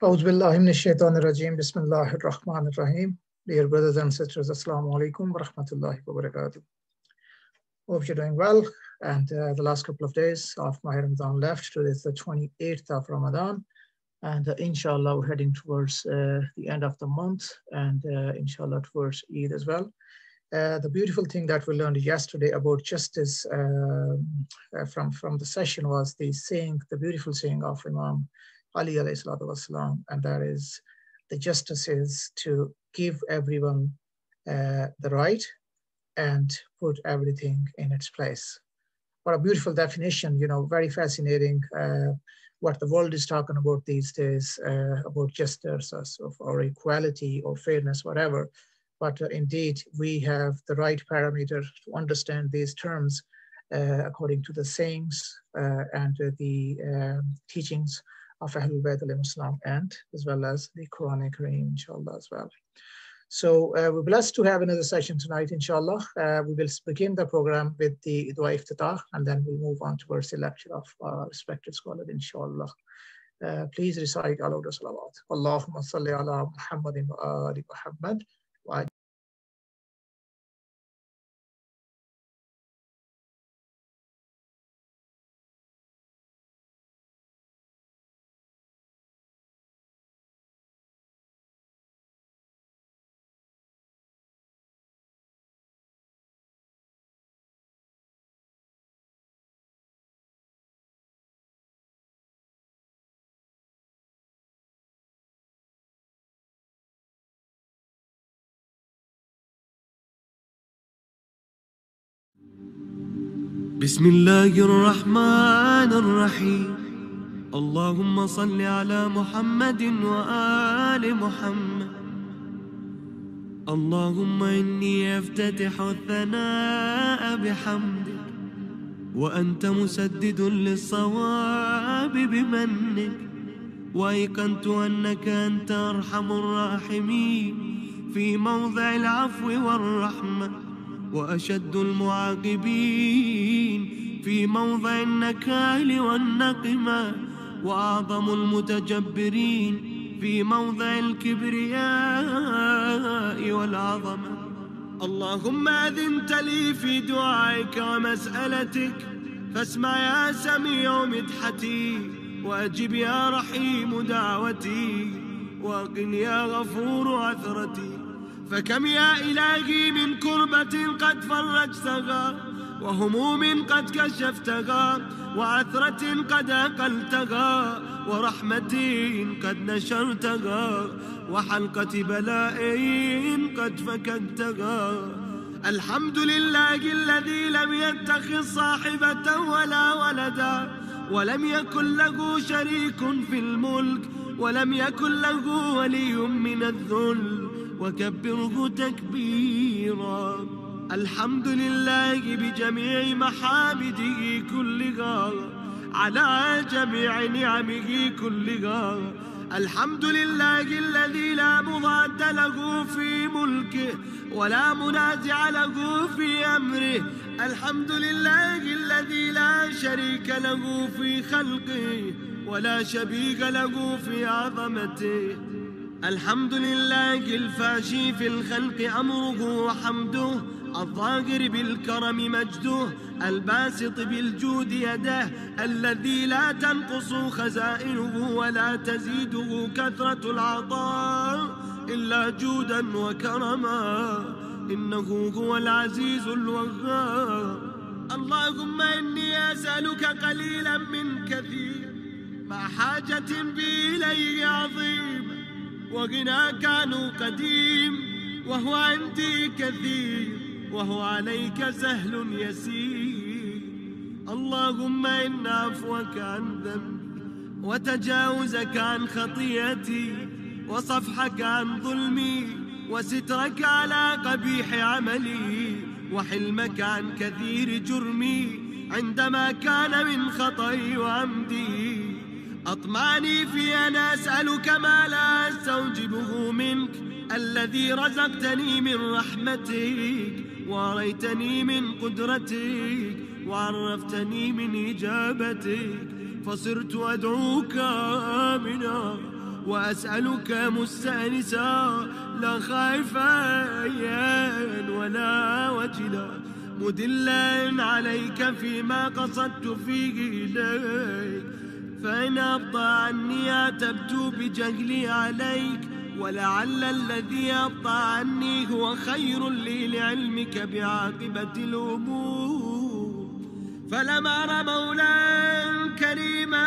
Auzubillahiminash-shaytanir-rajim. Bismillahir-Rahmanir-Rahim. Dear brothers and sisters, Assalamu alaikum wa rahmatullahi wa barakatuh. Hope you're doing well. And the last couple of days of my Ramadan left. Today is the 28th of Ramadan. And inshallah, we're heading towards the end of the month and inshallah towards Eid as well. The beautiful thing that we learned yesterday about justice from the session was the beautiful saying of Imam Ali alayhi salatu wasalam, and that is, the justice is to give everyone the right and put everything in its place. What a beautiful definition, very fascinating what the world is talking about these days, about justice or equality or fairness, whatever. But indeed, we have the right parameter to understand these terms according to the sayings and the teachings of Ahlul Bayt al-Islam, and as well as the Quran Kareem, inshallah, as well. So we're blessed to have another session tonight, inshallah. We will begin the program with the Dua Iftatah, and then we'll move on towards the lecture of our respected scholar, inshallah. Please recite aloud the salawat. Allahumma salli ala Muhammadin wa ali Muhammad. بسم الله الرحمن الرحيم اللهم صل على محمد وآل محمد اللهم إني أفتتح الثناء بحمدك وأنت مسدد للصواب بمنك وأيقنت أنك أنت أرحم الراحمين في موضع العفو والرحمة وأشد المعاقبين في موضع النكال والنقمة وأعظم المتجبرين في موضع الكبرياء والعظمة. اللهم أذنت لي في دعائك ومسألتك فاسمع يا سميع مدحتي وأجب يا رحيم دعوتي وأقل يا غفور عثرتي. فكم يا إلهي من كربة قد فرجتها وهموم قد كشفتها وعثرة قد أقلتها ورحمة قد نشرتها وحلقة بلاء قد فككتها. الحمد لله الذي لم يتخذ صاحبة ولا ولدا ولم يكن له شريك في الملك ولم يكن له ولي من الذل وكبره تكبيرا. الحمد لله بجميع محامده كلها على جميع نعمه كلها. الحمد لله الذي لا مضاد له في ملكه ولا منازع له في أمره. الحمد لله الذي لا شريك له في خلقه ولا شبيه له في عظمته. الحمد لله الفاشي في الخلق أمره وحمده الظاهر بالكرم مجده الباسط بالجود يده الذي لا تنقص خزائنه ولا تزيده كثرة العطاء إلا جودا وكرما إنه هو العزيز الوهاب. اللهم إني أسألك قليلا من كثير مع حاجة بي إليه عظيم وغناك عنه قديم وهو عندي كثير وهو عليك سهل يسير. اللهم إن عفوك عن ذنبي وتجاوزك عن خطيئتي وصفحك عن ظلمي وسترك على قبيح عملي وحلمك عن كثير جرمي عندما كان من خطئي وعمدي. أطمعني في أن أسألك ما لا أستوجبه منك الذي رزقتني من رحمتك وأريتني من قدرتك وعرفتني من إجابتك فصرت أدعوك آمنا وأسألك مستأنسا لا خائفا ولا وجلا مدلا عليك فيما قصدت فيه إليك، فإن أبطأ عني أتبت بجهلي عليك، ولعل الذي أبطأ عني هو خير لي لعلمك بعاقبة الأمور. فلم أر مولا كريما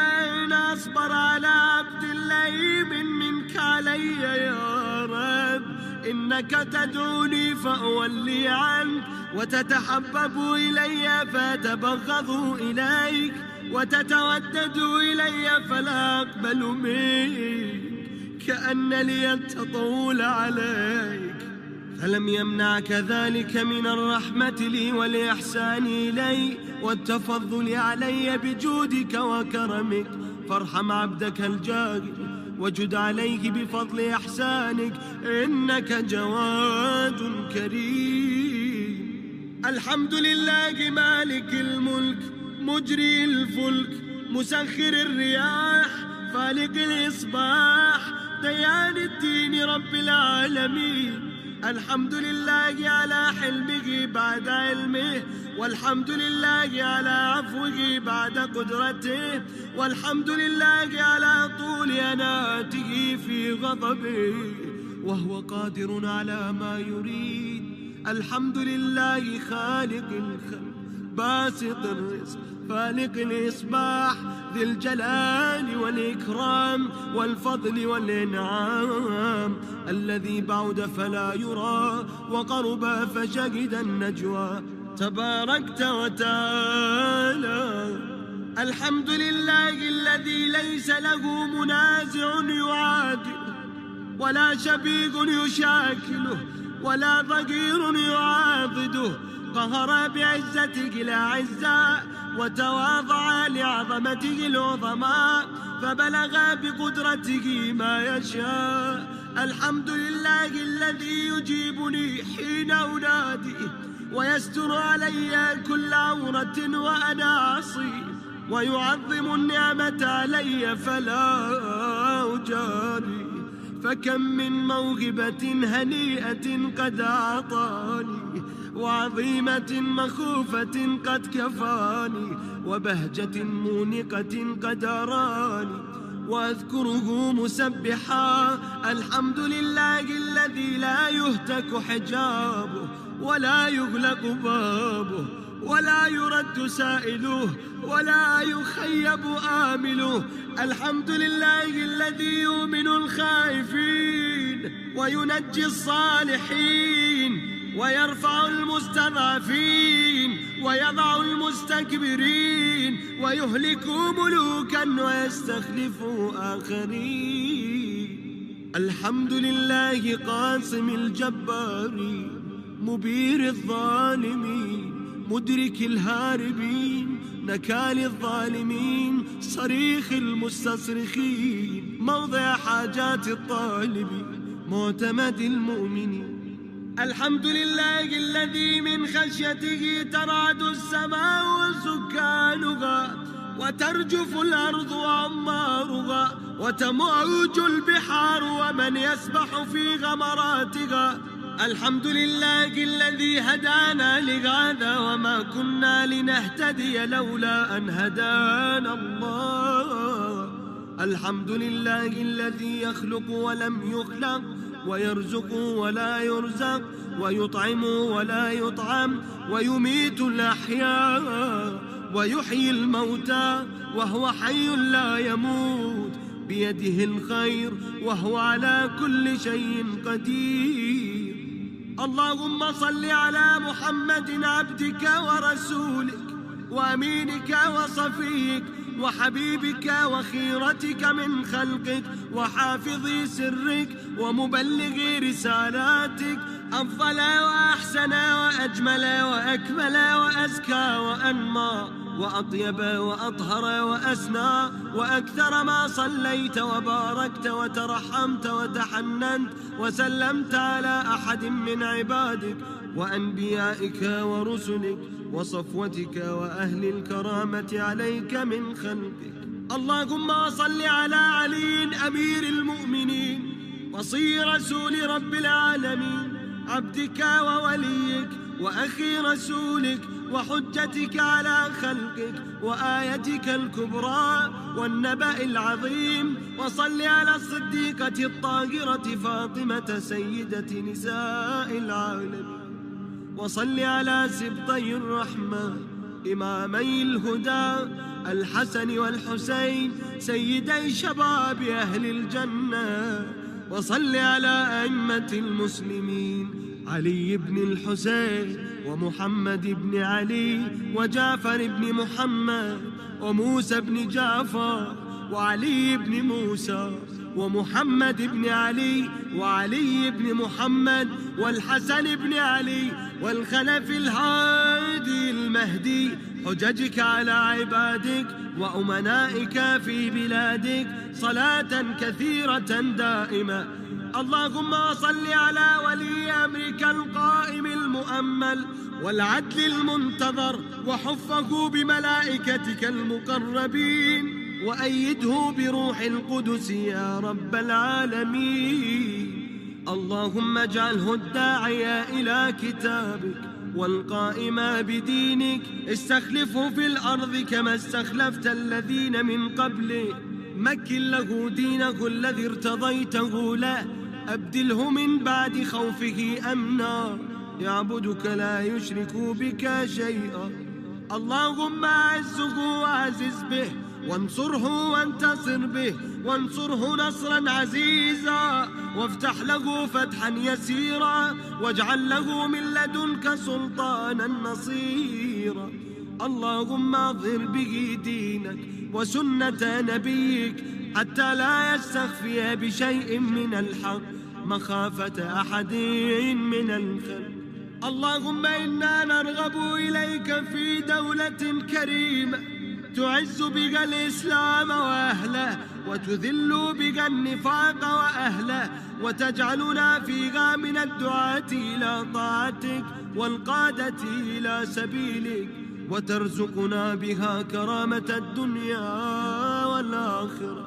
أصبر على عبد لئيم منك علي يا رب. إنك تدعوني فأولي عنك، وتتحبب إلي فأتبغض إليك، وتتودد إلي فلا أقبل منك، كأن لي التطول عليك. فلم يمنعك ذلك من الرحمة لي والإحسان إلي والتفضل علي بجودك وكرمك، فارحم عبدك الجاهل وجد عليه بفضل إحسانك، إنك جواد كريم. الحمد لله مالك الملك مجري الفلك مسخر الرياح فالق الإصباح ديان الدين رب العالمين. الحمد لله على حلمه بعد علمه، والحمد لله على عفوه بعد قدرته، والحمد لله على طول أناته في غضبه وهو قادر على ما يريد. الحمد لله خالق الخلق باسط الرزق فالق الإصباح ذي الجلال والإكرام والفضل والإنعام، الذي بعد فلا يرى وقرب فشهد النجوى تباركت وتعالى. الحمد لله الذي ليس له منازع يعادله، ولا شبيق يشاكله، ولا ضجير يعاضده. قهر بعزتك الأعزاء وتواضع لعظمته العظماء، فبلغ بقدرته ما يشاء. الحمد لله الذي يجيبني حين أنادي، ويستر علي كل عورة وأنا عصي، ويعظم النعمة علي فلا أجاري. فكم من موهبة هنيئة قد أعطاني، وعظيمة مخوفة قد كفاني، وبهجة مونقة قد أراني، وأذكره مسبحا. الحمد لله الذي لا يهتك حجابه، ولا يغلق بابه، ولا يرد سائله، ولا يخيب آمله. الحمد لله الذي يؤمن الخائفين وينجي الصالحين، ويرفع المستضعفين ويضع المستكبرين، ويهلك ملوكا ويستخلف آخرين. الحمد لله قاسم الجبارين مبير الظالمين مدرك الهاربين نكال الظالمين صريخ المستصرخين موضع حاجات الطالبين معتمد المؤمنين. الحمد لله الذي من خشيته ترعد السماء وسكانها، وترجف الأرض وعمارها، وتموج البحار ومن يسبح في غمراتها. الحمد لله الذي هدانا لهذا وما كنا لنهتدي لولا أن هدانا الله. الحمد لله الذي يخلق ولم يخلق، ويرزق ولا يرزق، ويطعم ولا يطعم، ويميت الأحياء ويحيي الموتى وهو حي لا يموت، بيده الخير وهو على كل شيء قدير. اللهم صل على محمد عبدك ورسولك وأمينك وصفيك وحبيبك وخيرتك من خلقك وحافظ سرك ومبلغ رسالاتك، أفضل وأحسن وأجمل وأكمل وأزكى وأنمى وأطيب وأطهر وأسنى وأكثر ما صليت وباركت وترحمت وتحننت وسلمت على أحد من عبادك وأنبيائك ورسلك وصفوتك وأهل الكرامة عليك من خلقك. اللهم صل على علي أمير المؤمنين وصي رسول رب العالمين، عبدك ووليك وأخي رسولك وحجتك على خلقك وآيتك الكبرى والنبأ العظيم. وصل على الصديقة الطاهرة فاطمة سيدة نساء العالمين. وصل على سبطي الرحمة إمامي الهدى الحسن والحسين سيدي شباب أهل الجنة. وصل على أئمة المسلمين علي بن الحسين ومحمد بن علي وجعفر بن محمد وموسى بن جعفر وعلي بن موسى ومحمد بن علي وعلي بن محمد والحسن بن علي والخلف الهادي المهدي. حججك على عبادك وأمنائك في بلادك صلاة كثيرة دائمة. اللهم صل على ولي أمرك القائم المؤمل والعدل المنتظر وحفه بملائكتك المقربين وأيده بروح القدس يا رب العالمين. اللهم اجعله الداعي إلى كتابك والقائم بدينك، استخلفه في الأرض كما استخلفت الذين من قبله. مكن له دينه الذي ارتضيته له، أبدله من بعد خوفه أمنا، يعبدك لا يشرك بك شيئا. اللهم أعزه وأعزز به، وانصره وانتصر به، وانصره نصرا عزيزا، وافتح له فتحا يسيرا، واجعل له من لدنك سلطانا نصيرا. اللهم اظهر به دينك وسنة نبيك حتى لا يستخفي بشيء من الحق مخافة أحد من الخلق. اللهم إنا نرغب إليك في دولة كريمة تعز بك الإسلام وأهله، وتذل بك النفاق وأهله، وتجعلنا فيها من الدعاة إلى طاعتك والقادة إلى سبيلك، وترزقنا بها كرامة الدنيا والآخرة.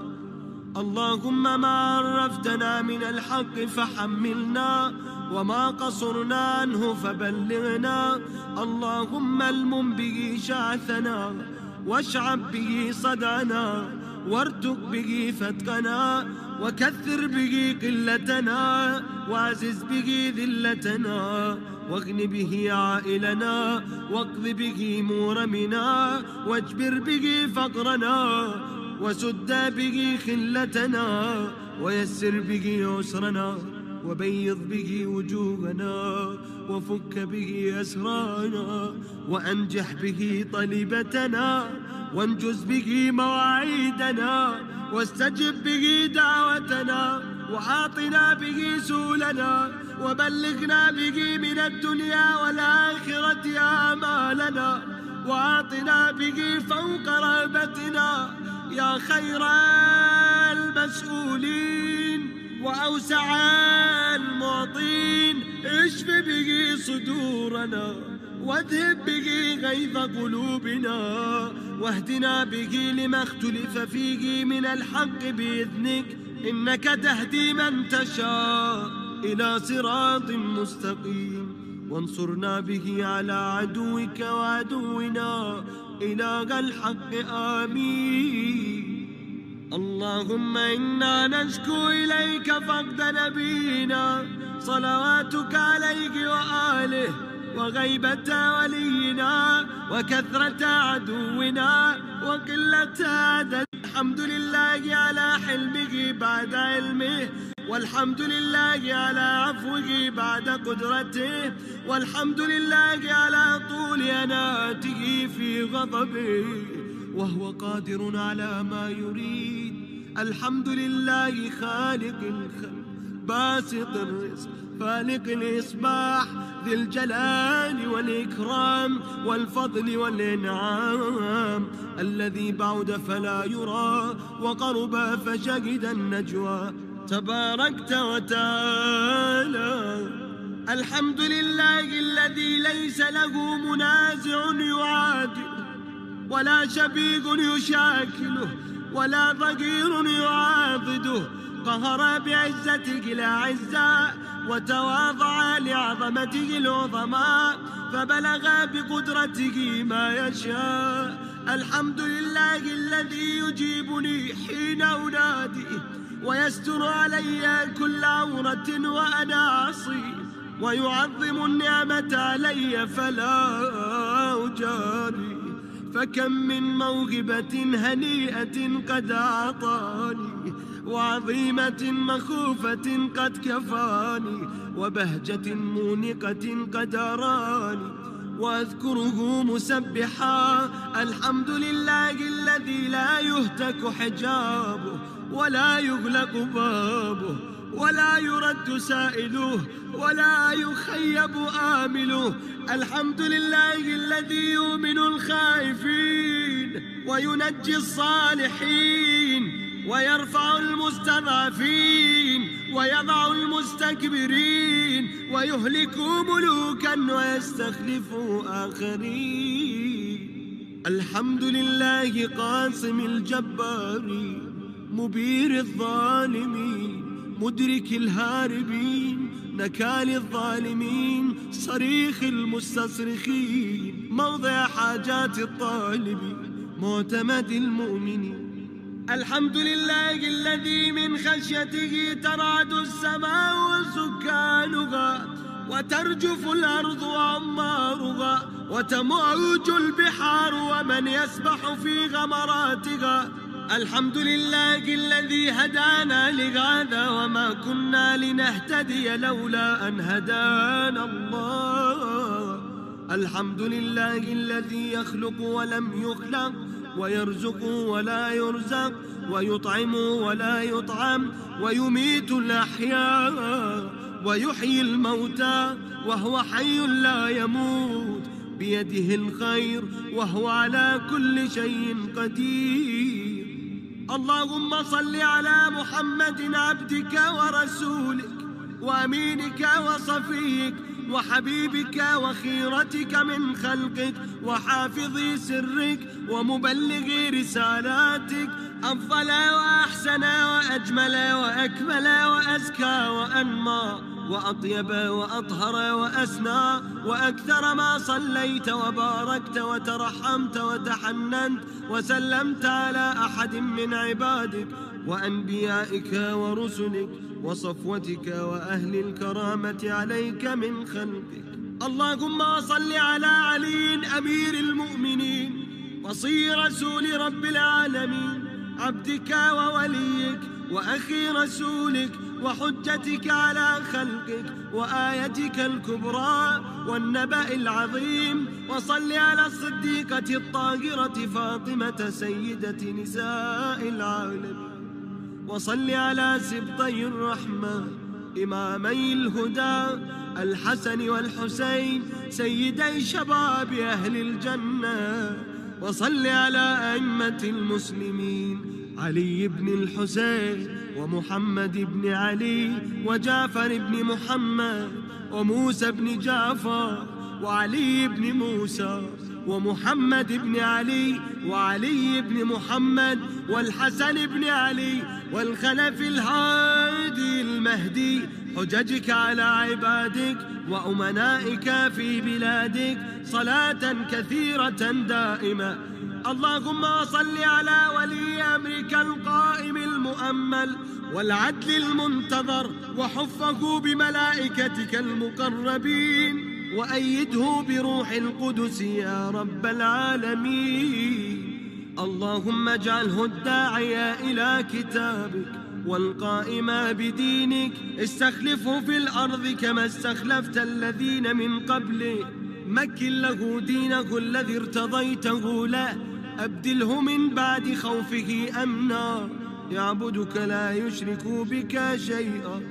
اللهم ما عرفتنا من الحق فحملنا، وما قصرنا عنه فبلغنا. اللهم المم به شعثنا، واشعب به صدعنا، وارتق به فتقنا، وكثر به قلتنا، واعزز به ذلتنا، واغن به عائلنا، واقض به مورمنا، واجبر به فقرنا، وسد به خلتنا، ويسر به عسرنا، وبيض به وجوهنا، وفك به أسرانا، وأنجح به طلبتنا، وانجز به مواعيدنا، واستجب به دعوتنا، وأعطنا به سولنا، وبلغنا به من الدنيا والآخرة آمالنا، وأعطنا به فوق رغبتنا يا خير المسؤولين وأوسع المعطين. اشف به صدورنا، واذهب به غيظ قلوبنا، واهدنا به لما اختلف فيه من الحق بإذنك، إنك تهدي من تشاء إلى صراط مستقيم. وانصرنا به على عدوك وعدونا إله الحق آمين. اللهم إنا نشكو إليك فقد نبينا صلواتك عليه وآله، وغيبة ولينا، وكثرة عدونا، وقلة عدد. الحمد لله على حلمه بعد علمه، والحمد لله على عفوه بعد قدرته، والحمد لله على طول أناته في غضبه، وهو قادر على ما يريد. الحمد لله خالق الخلق باسط الرزق فالق الإصباح ذي الجلال والإكرام والفضل والإنعام، الذي بعد فلا يرى وقرب فشهد النجوى، تباركت وتعالى. الحمد لله الذي ليس له منازع يعادله، ولا شبيه يشاكله، ولا ضجير يعاضده. قهر بعزتك الأعزاء وتواضع لعظمته العظماء، فبلغ بقدرته ما يشاء. الحمد لله الذي يجيبني حين أناديه، ويستر علي كل عورة وأنا عصي، ويعظم النعمة علي فلا أجاري. فكم من موهبة هنيئة قد أعطاني، وعظيمة مخوفة قد كفاني، وبهجة مونقة قد أراني، وأذكره مسبحا. الحمد لله الذي لا يهتك حجابه، ولا يغلق بابه، ولا يرد سائله، ولا يخيب آمله. الحمد لله الذي يؤمن الخائفين وينجي الصالحين، ويرفع المستضعفين ويضع المستكبرين، ويهلك ملوكا ويستخلف آخرين. الحمد لله قاسم الجبارين، مبير الظالمين، مدرك الهاربين، نكال الظالمين، صريخ المستصرخين، موضع حاجات الطالبين، معتمد المؤمنين. الحمد لله الذي من خشيته ترعد السماء وسكانها، وترجف الأرض وعمارها، وتموج البحار ومن يسبح في غمراتها. الحمد لله الذي هدانا لهذا، وما كنا لنهتدي لولا أن هدانا الله. الحمد لله الذي يخلق ولم يخلق، ويرزق ولا يرزق، ويطعم ولا يطعم، ويميت الأحياء ويحيي الموتى، وهو حي لا يموت، بيده الخير وهو على كل شيء قدير. اللهم صل على محمد عبدك ورسولك وأمينك وصفيك وحبيبك وخيرتك من خلقك، وحافظ سرك ومبلغ رسالاتك، أفضل وأحسن وأجمل وأكمل وأزكى وأنمى وأطيب وأطهر وأسنى وأكثر ما صليت وباركت وترحمت وتحننت وسلمت على أحد من عبادك وأنبيائك ورسلك وصفوتك وأهل الكرامة عليك من خلقك. اللهم صل على علي أمير المؤمنين وصي رسول رب العالمين، عبدك ووليك وأخي رسولك وحجتك على خلقك وآيتك الكبرى والنبأ العظيم. وصل على الصديقة الطاهرة فاطمة سيدة نساء العالمين، وصل على سبطي الرحمة إمامي الهدى الحسن والحسين سيدي شباب أهل الجنة. وصل على أئمة المسلمين علي بن الحسين ومحمد بن علي وجعفر بن محمد وموسى بن جعفر وعلي بن موسى ومحمد بن علي وعلي بن محمد والحسن بن علي والخلف الهادي المهدي، حججك على عبادك وأمنائك في بلادك صلاة كثيرة دائمة. اللهم صل على ولي أمرك القائم المؤمل والعدل المنتظر، وحفه بملائكتك المقربين، وأيده بروح القدس يا رب العالمين. اللهم اجعله الداعي إلى كتابك والقائم بدينك، استخلفه في الأرض كما استخلفت الذين من قبله، مكن له دينه الذي ارتضيته له، أبدله من بعد خوفه أمنا، يعبدك لا يشرك بك شيئا.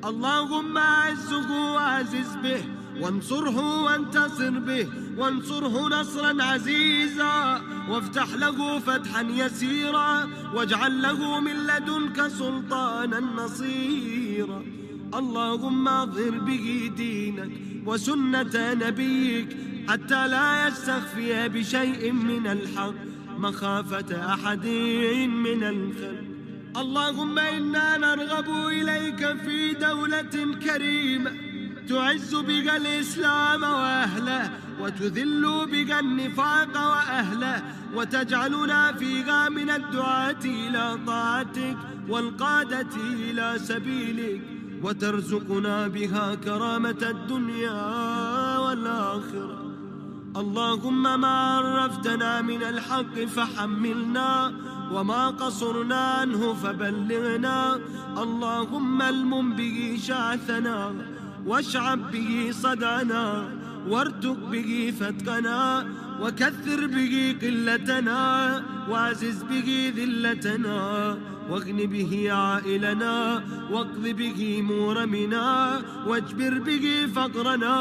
اللهم أعزه وأعزز به، وانصره وانتصر به، وانصره نصرا عزيزا، وافتح له فتحا يسيرا، واجعل له من لدنك سلطانا نصيرا. اللهم اظهر به دينك وسنة نبيك حتى لا يستخفي بشيء من الحق، مخافة أحد من الخلق. اللهم إنا نرغب إليك في دولة كريمة تعز بك الإسلام وأهله، وتذل بك النفاق وأهله، وتجعلنا فيها من الدعاة إلى طاعتك والقادة إلى سبيلك، وترزقنا بها كرامة الدنيا والآخرة. اللهم ما عرفتنا من الحق فحملنا، وما قصرنا عنه فبلغنا. اللهم المم به شعثنا، واشعب به صدعنا، وارتق به فتقنا، وكثر به قلتنا، وعزز به ذلتنا، واغن به عائلنا، واقض به مورمنا، واجبر به فقرنا،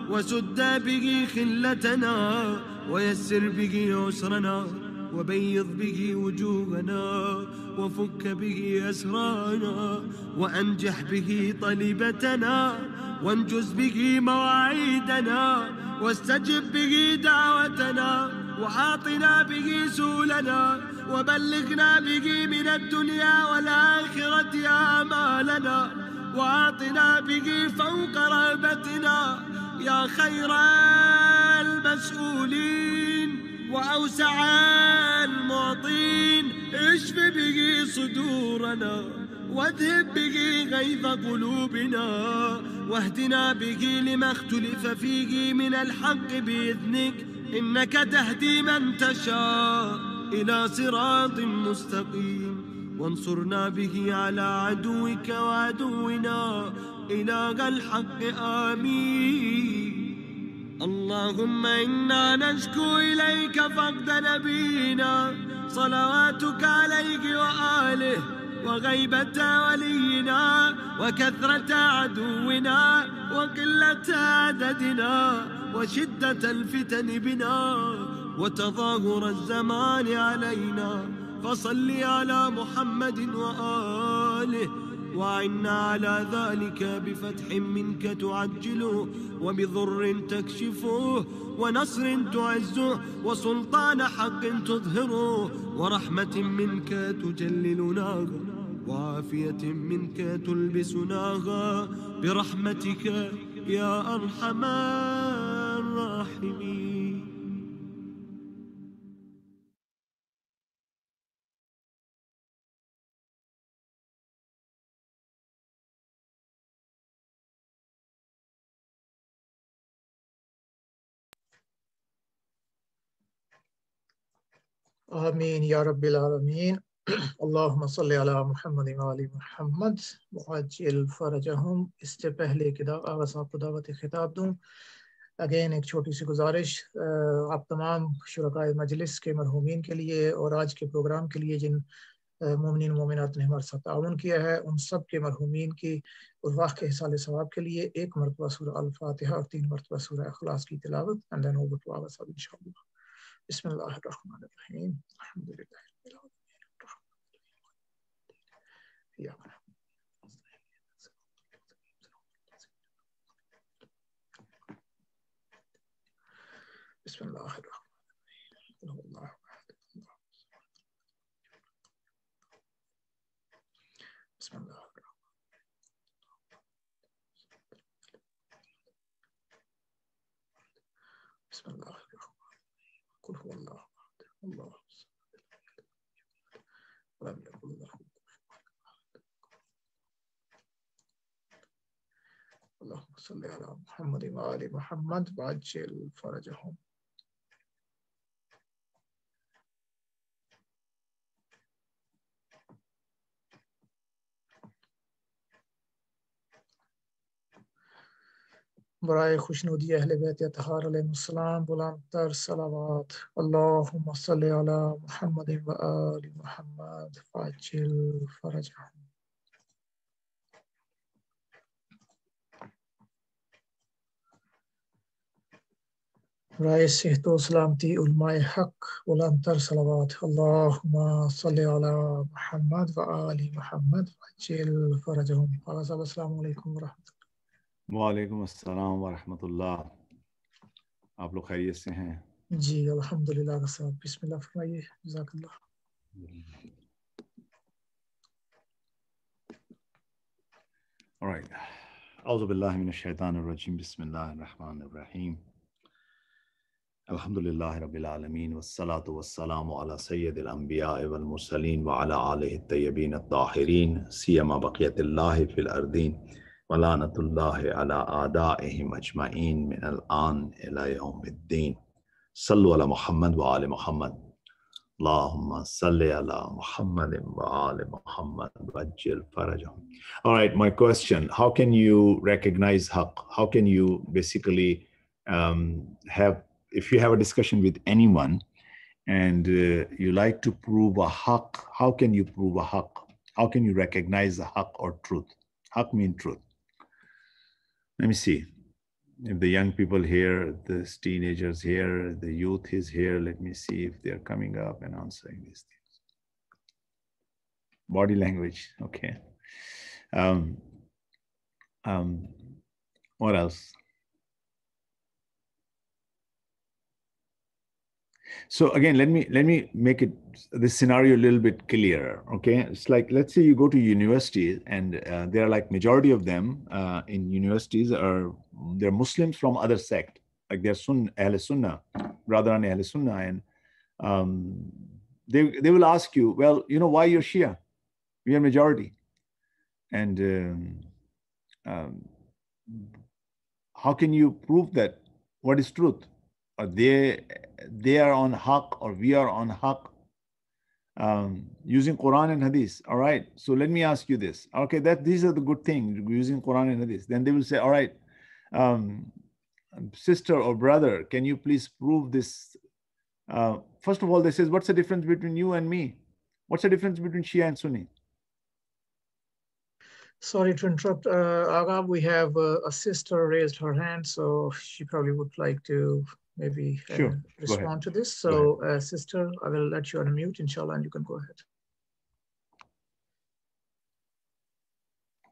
وسد به خلتنا، ويسر به عسرنا، وبيض به وجوهنا، وفك به أسرانا، وأنجح به طلبتنا، وانجز به مواعيدنا، واستجب به دعوتنا، وأعطنا به سؤلنا، وبلغنا به من الدنيا والآخرة آمالنا، وأعطنا به فوق رغبتنا يا خير المسؤولين وأوسع المعطين. اشف به صدورنا، واذهب به غيظ قلوبنا، واهدنا به لما اختلف فيه من الحق بإذنك، إنك تهدي من تشاء إلى صراط مستقيم. وانصرنا به على عدوك وعدونا إله الحق. آمين. اللهم إنا نشكو إليك فقد نبينا صلواتك عليه وآله، وغيبة ولينا، وكثرة عدونا، وقلة عددنا، وشدة الفتن بنا، وتظاهر الزمان علينا. فصل على محمد وآله، وعنا على ذلك بفتح منك تعجله، وبضر تكشفه، ونصر تعزه، وسلطان حق تظهره، ورحمة منك تجللناها، وعافية منك تلبسناها، برحمتك يا أرحم الراحمين. आमीन या रब्बिल आलमीन। अल्लाहुम्मा सल्ली अला मुहम्मद व आलि मुहम्मद वअज्जिल फरजहुम। इससे पहले कि आगा साहब को दावत खिताब दूं, अगेन एक छोटी सी गुजारिश, आप तमाम शुरकाए मजलिस के मरहूमीन के लिए और आज के प्रोग्राम के लिए जिन मोमिनीन मोमिनात ने हमारे साथ ताउन किया है, उन सब के मरहूमीन की उर्वाह के हिसाले सवाब के लिए एक मरतबा सूरह अल-फातिहा और 3 मरतबा सूरह इखलास की तिलावत एंड देन ओवर टू आगा साहब इंशाअल्लाह। बिस्मिल्लाहिर्रहमानिर्रहीम। अल्हम्दुलिल्लाहि रब्बिल आलमीन। बिस्मिल्लाहिर्रहमानिर्रहीम। कुल हुवल्लाहु अहद, अल्लाहु समद, लम यकुल लहु कुफुवन अहद। अल्लाहुम्मा सल्ली अला मुहम्मद व आलि मुहम्मद वअज्जिल फरजहुम। बराए खुशनुदी अहले बैत अतहार अलैहिस्सलाम बुलंद तर सलावत। अल्लाहुम्मा सल्ली अला मुहम्मद व आलि मुहम्मद वअज्जिल फरजहुम। बराए सेहत व सलामती उलमाए हक बुलंद तर सलावत। अल्लाहुम्मा सल्ली अला मुहम्मद व आलि मुहम्मद वअज्जिल फरजहुम। अस्सलामु अलैकुम व रहमतुल्लाह। वालेकुम अस्सलाम व रहमतुल्लाह। आप लोग खैरियत से हैं? جی الحمدللہ صاحب بسم اللہ فرمائیے جزاک اللہ. All right. أعوذ بالله من الشيطان الرجيم بسم الله الرحمن الرحيم الحمد لله رب العالمين والصلاة والسلام على سيد الأنبياء والمرسلين وعلى آله الطيبين الطاهرين سيما بقية الله في الأرضين ولعنة الله على أعدائهم أجمعين من الآن إلى يوم الدين صلوا على محمد وآل محمد اللهم صل على محمد وآل محمد وعجل فرجهم. All right, my question, how can you recognize haqq? How can you basically have, if you have a discussion with anyone and you like to prove a haqq, how can you prove a haqq? How can you recognize the haqq or truth? Haqq means truth. Let me see. If the young people here, the teenagers here, the youth is here, let me see if they're coming up and answering these things. Body language, okay. What else? So again, let me make it this scenario a little bit clearer. Okay, it's like, let's say you go to universities and there are like majority of them in universities they're Muslims from other sect, like they're Ahl Sunnah rather than Ahl Sunnah, and they will ask you, well, you know, why you're Shia? We are majority, and how can you prove that? What is truth? Or they are on haqq or we are on haqq using Quran and Hadith. All right. So let me ask you this. Okay, these are the good things, using Quran and Hadith. Then they will say, all right, sister or brother, can you please prove this? First of all, they says, what's the difference between you and me? What's the difference between Shia and Sunni? Sorry to interrupt, Agha, we have a sister raised her hand, so she probably would like to maybe respond to this. So sister, I will let you unmute, inshallah, and you can go ahead.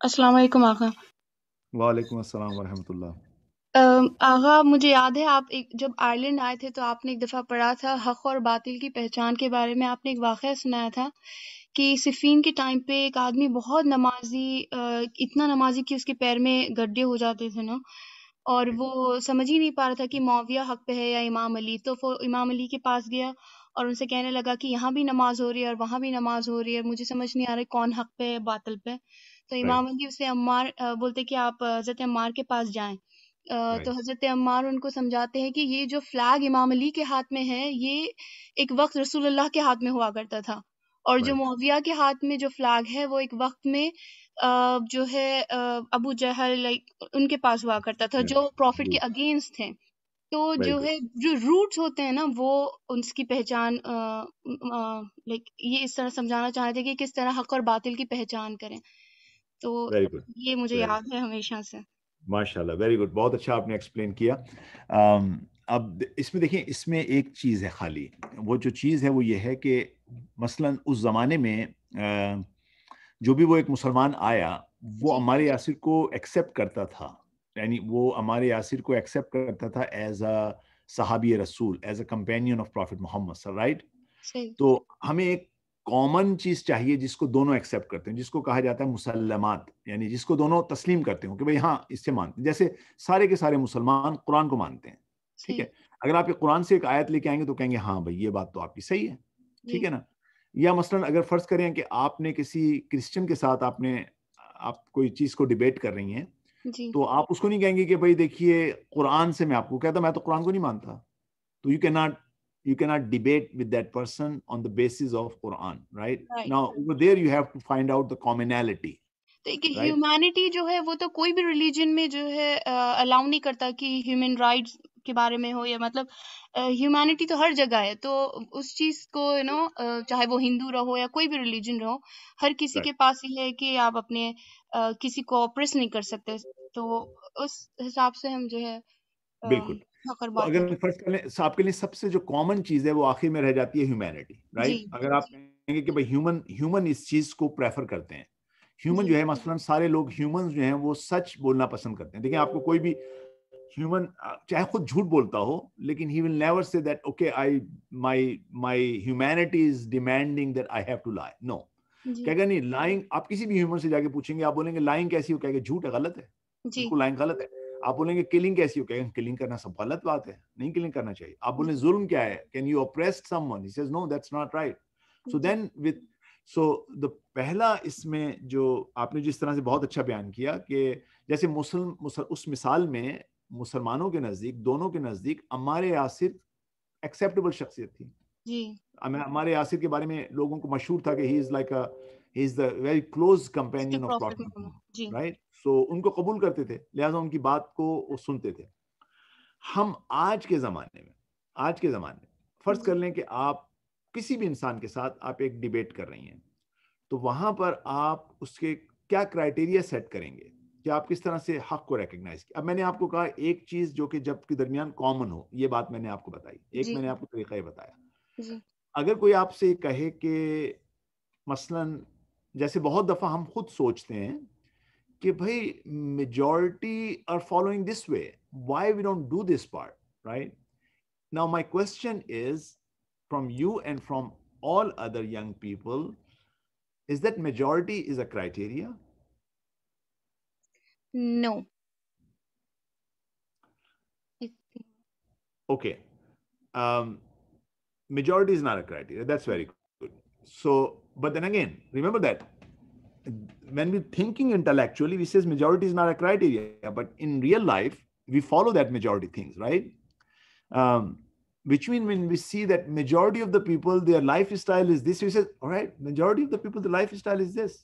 السلام علیکم آغا. وعلیکم السلام ورحمۃ اللہ. آغا مجھے یاد ہے آپ جب آئرلینڈ آئے تھے تو آپ نے ایک دفعہ پڑھا تھا حق اور باطل کی پہچان کے بارے میں. آپ نے ایک واقعہ سنایا تھا کہ صفین کے ٹائم پہ ایک آدمی بہت نمازی، اتنا نمازی کہ اس کے پیر میں گڈھے ہو جاتے تھے نا، اور وہ سمجھ ہی نہیں پا رہا تھا کہ معاویہ حق پہ ہے یا امام علی. تو وہ امام علی کے پاس گیا اور ان سے کہنے لگا کہ یہاں بھی نماز ہو رہی ہے اور وہاں بھی نماز ہو رہی ہے، مجھے سمجھ نہیں آ رہا کون حق پہ ہے باطل پہ. تو امام علی اسے عمار بولتے کہ آپ حضرت عمار کے پاس جائیں. تو حضرت عمار ان کو سمجھاتے ہیں کہ یہ جو فلیگ امام علی کے ہاتھ میں ہے یہ ایک وقت رسول اللہ کے ہاتھ میں ہوا کرتا تھا، اور جو معاویہ کے ہاتھ میں جو فلیگ ہے وہ ایک وقت میں جو ہے ابو جہل ان کے پاس ہوا کرتا تھا جو پروفٹ کے اگینسٹ تھے. تو جو ہے جو روٹس ہوتے ہیں نا وہ اس کی پہچان یہ اس طرح سمجھانا چاہ رہے تھے کہ کس طرح حق اور باطل کی پہچان کریں. تو یہ مجھے یاد ہے ہمیشہ سے. ماشاءاللہ، ویری گڈ، بہت اچھا آپ نے ایکسپلین کیا. اب اس میں دیکھیں، اس میں ایک چیز ہے خالی، وہ جو چیز ہے وہ یہ ہے کہ مثلاً اس زمانے میں جو بھی وہ ایک مسلمان آیا وہ عمار یاسر کو ایکسیپٹ کرتا تھا، یعنی وہ عمار یاسر کو ایکسیپٹ کرتا تھا ایز اے صحابی رسول، is a companion of prophet Muhammad, right? تو ہمیں ایک کامن چیز چاہیے جس کو دونوں ایکسیپٹ کرتے ہیں، جس کو کہا جاتا ہے مسلمات، یعنی جس کو دونوں تسلیم کرتے ہوں کہ بھئی ہاں اس سے مانتے ہیں. جیسے سارے کے سارے مسلمان قرآن کو مانتے ہیں، ٹھیک ہے. اگر آپ قرآن سے ایک آیت لے کے آئیں گے تو کہیں گے ہاں بھئی یہ بات تو آپ کی صحیح ہے، ٹھیک ہے نا. یا مثلاً اگر فرض کریں کہ آپ نے کسی کرسچن کے ساتھ آپ کوئی چیز کو ڈیبیٹ کر رہی ہیں، تو آپ اس کو نہیں کہیں گے کہ بھئی دیکھیے قرآن سے میں آپ کو کہتا میں تو قرآن کو نہیں مانتا. تو you cannot debate with that person on the basis of Quran, right? Now over there you have to find out the commonality. Humanity جو ہے وہ تو کوئی بھی ریلیجن میں جو ہے الاؤ نہیں کرتا کہ ہیومن رائٹس کے بارے میں ہو، یا مطلب ہیومینٹی تو ہر جگہ ہے. تو اس چیز کو چاہے وہ ہندو رہو یا کوئی بھی ریلیجن رہو، ہر کسی کے پاس یہ ہے کہ آپ اپنے کسی کو اپریس نہیں کر سکتے. تو اس حساب سے ہم جو ہے بالکل. تو اگر فرض کر لیں آپ کے لیے سب سے جو کامن چیز ہے وہ آخر میں رہ جاتی ہے ہیومینٹی، رائٹ؟ اگر آپ کہیں گے کہ بھائی ہیومن اس چیز کو پریفر کرتے ہیں، ہیومن جو ہے مثلاً سارے لوگ ہیومنز جو ہیں وہ سچ بولنا پسند کرتے ہیں. دیکھیں آپ کو کوئی بھی human चाहे खुद झूठ बोलता हो, लेकिन he will never say that okay my humanity is demanding that I have to lie. No. कहेगा नहीं, lying आप किसी भी ह्यूमन से जाके पूछेंगे, आप बोलेंगे lying कैसी हो, कहेगा झूठ है, गलत है, बिल्कुल lying गलत है. आप बोलेंगे किलिंग कैसी हो, कहेगा किलिंग करना सब गलत बात है, नहीं किलिंग करना चाहिए. आप बोलें जुल्म क्या है, can you oppress someone, he says no that's not right. So then with so the पहला इसमें जो आपने जिस तरह से बहुत अच्छा बयान किया कि जैसे उस मिसाल में मुसलमानों के नजदीक, दोनों के नजदीक अम्मार यासिर एक्सेप्टेबल शख्सियत थी जी. अम्मार यासिर के बारे में लोगों को मशहूर था कि he is the very close companion of prophet, right. So उनको कबूल करते थे, लिहाजा उनकी बात को वो सुनते थे. हम आज के जमाने में फर्ज कर लें कि आप किसी भी इंसान के साथ आप एक डिबेट कर रही हैं, तो वहां पर आप उसके क्या क्राइटेरिया सेट करेंगे कि आप किस तरह से हक को रिकग्नाइज किया. अब मैंने आपको कहा एक चीज जो कि जब के दरमियान कॉमन हो, ये बात मैंने आपको बताई, एक मैंने आपको तरीका ये बताया. अगर कोई आपसे कहे कि मसलन जैसे बहुत दफा हम खुद सोचते हैं कि भाई majority are following this way, why we don't do this part, right. Now my question is from you and from all other young people, is that majority is a criteria? No. Okay. Majority is not a criteria. That's very good. So, but then again, remember that when we're thinking intellectually, we says majority is not a criteria, but in real life, we follow that majority things, right? Which means when we see that majority of the people, their lifestyle is this, we say, all right, majority of the people, the lifestyle is this.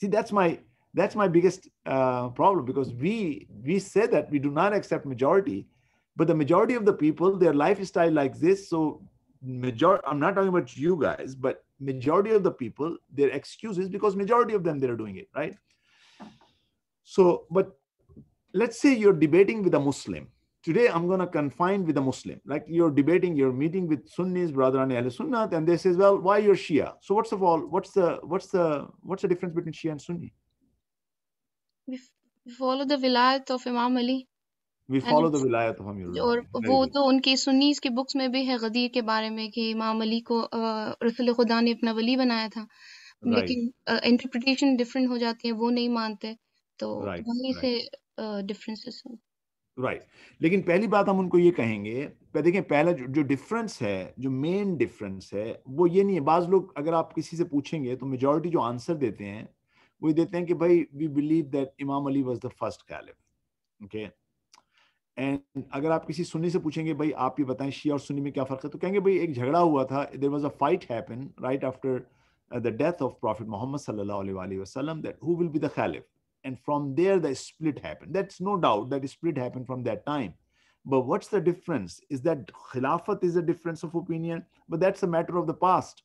See, that's my biggest problem, because we say that we do not accept majority, but the majority of the people, their lifestyle like this. So I'm not talking about you guys, but majority of the people, their excuse is because majority of them, they're doing it, right? So, but let's say you're debating with a Muslim. Today, I'm going to confine with a Muslim. Like you're debating, you're meeting with Sunnis, brother and Ahl Sunnah, and they says, well, why you're Shia? So what's the difference between Shia and Sunni? We follow the wilayat of Imam Ali. We follow the wilayat of Amir और वो तो उनकी सुन्नीस के books में भी है गदीर के बारे में कि इमाम अली को रसूल खुदा ने अपना वली बनाया था, लेकिन इंटरप्रिटेशन डिफरेंट हो जाती है, वो नहीं मानते, तो वहीं से डिफरेंसेस हो. राइट. लेकिन पहली बात हम उनको ये कहेंगे, देखिए पहला जो डिफरेंस है, जो मेन डिफरेंस है, वो ये नहीं है. बाज लोग अगर आप किसी से पूछेंगे तो मेजॉरिटी जो आंसर देते हैं वो देते हैं कि भाई वी बिलीव दैट इमाम Ali was the first caliph. Okay. And अगर आप किसी सुन्नी से पूछेंगे भाई आप ये बताएं शिया और सुन्नी में क्या फर्क है, तो कहेंगे भाई एक झगड़ा हुआ था, there was a fight happen right after the death of prophet Muhammad सल्लल्लाहु अलैहि वसल्लम, that who will be the खलीफ. And from there, the split happened. That's no doubt that split happened from that time. But what's the difference? Is that Khilafat is a difference of opinion, but that's a matter of the past.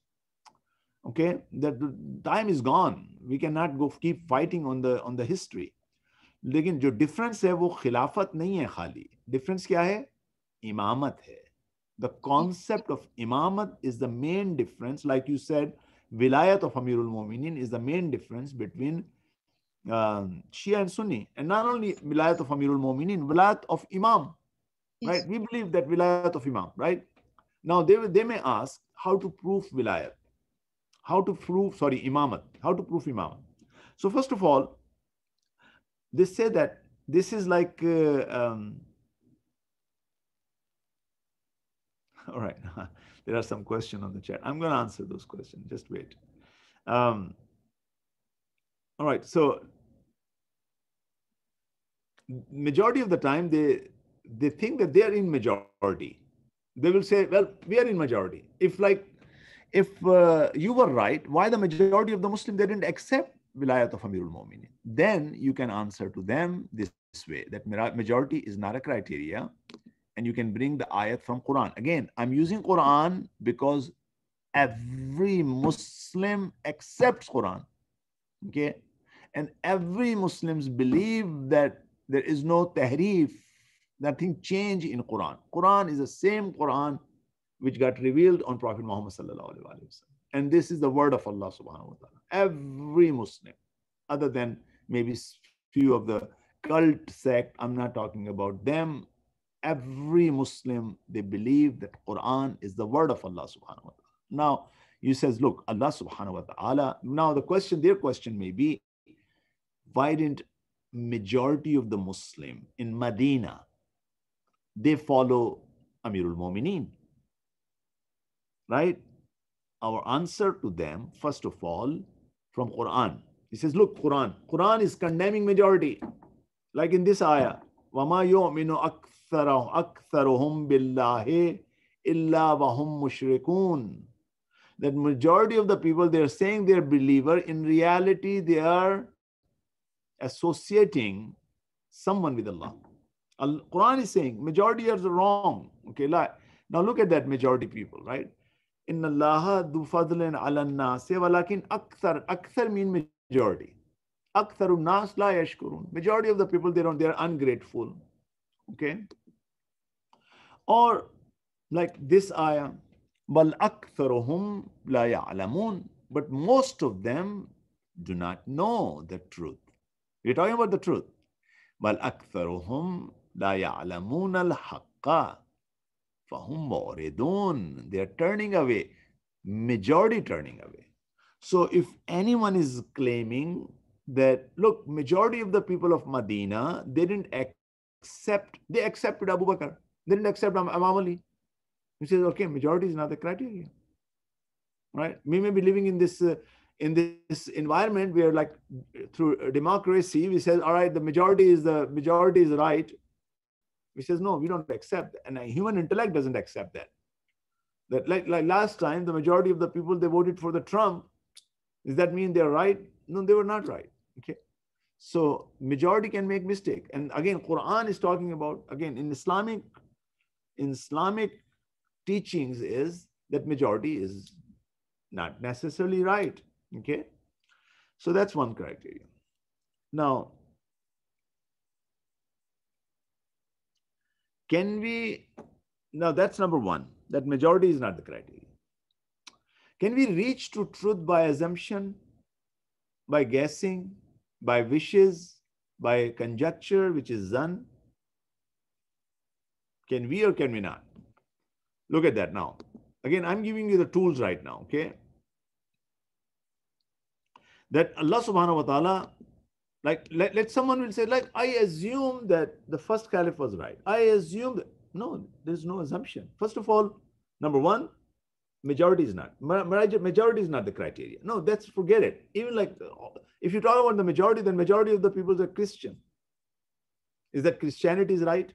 Okay, that time is gone. We cannot go keep fighting on the history. लेकिन जो difference है वो खिलाफत नहीं है खाली. Difference क्या है? इमामत है. The concept of imamat is the main difference. Like you said, wilayat of Amirul Mu'minin is the main difference between Shia and Sunni. And not only wilayat of Amirul Mu'minin, wilayat of Imam, right? We believe that wilayat of Imam, right? Now they may ask how to prove wilayat, imamat, how to prove imamat. So first of all, they say that this is like all right. There are some questions on the chat. I'm going to answer those questions. Just wait. All right, so majority of the time they think that they are in majority. They will say, well, we are in majority. If you were right, why the majority of the Muslims, they didn't accept wilayat of Amirul Mu'minin? Then you can answer to them this way, that majority is not a criteria, and you can bring the ayat from Quran. Again, I'm using Quran because every Muslim accepts Quran. Okay, and every Muslims believe that there is no tahrif, nothing change in Quran. Quran is the same Quran which got revealed on Prophet Muhammad sallallahu alaihi wasallam, and this is the word of Allah subhanahu wa ta'ala. Every Muslim, other than maybe few of the cult sect. I'm not talking about them. Every Muslim, they believe that Quran is the word of Allah subhanahu wa ta'ala. Now, you says, look, Allah subhanahu wa ta'ala. Now the question, their question may be, why didn't majority of the Muslim in Medina, they follow Amirul Mu'mineen, right? Our answer to them, first of all, from Quran. He says, look, Quran is condemning majority. Like in this ayah, وَمَا يُؤْمِنُ أَكْثَرُهُمْ بِاللَّهِ إِلَّا وَهُمْ مُشْرِكُونَ. That majority of the people, they are saying they're believer. In reality, they are associating someone with Allah. Quran is saying majority are wrong. Okay, now look at that majority people, right? Inna Allah du fadlin ala nas walakin akthar mean majority. Aktharun nas la yashkurun. Majority of the people, they're ungrateful. Okay. Or like this ayah, bal aktharuhum la ya'lamun. But most of them do not know the truth. We're talking about the truth. Bal aktharuhum la ya'lamun al-haqqa fahum mu'ridun. They are turning away. Majority turning away. So if anyone is claiming that, look, majority of the people of Medina, they accepted Abu Bakr. They didn't accept Imam Ali. He says, okay, majority is not the criteria. Right? We may be living in this environment where, like, through democracy, we say, all right, the majority is right. We says, no, we don't accept that. And human intellect doesn't accept that. That like last time, the majority of the people, they voted for the Trump. Does that mean they're right? No, they were not right. Okay. So majority can make mistake. And again, Quran is talking about, again, in Islamic teachings is that majority is not necessarily right. Okay. So that's one criteria. Now, that's number one, that majority is not the criteria. Can we reach to truth by assumption, by guessing, by wishes, by conjecture, which is zan? Can we or can we not? Look at that now. Again, I'm giving you the tools right now, okay? That Allah subhanahu wa ta'ala, like, let someone will say, like, I assume that the first caliph was right. I assume that. No, there's no assumption. First of all, number one, majority is not. Majority is not the criteria. No, forget it. Even like, if you talk about the majority, then majority of the people are Christian. Is that Christianity is right?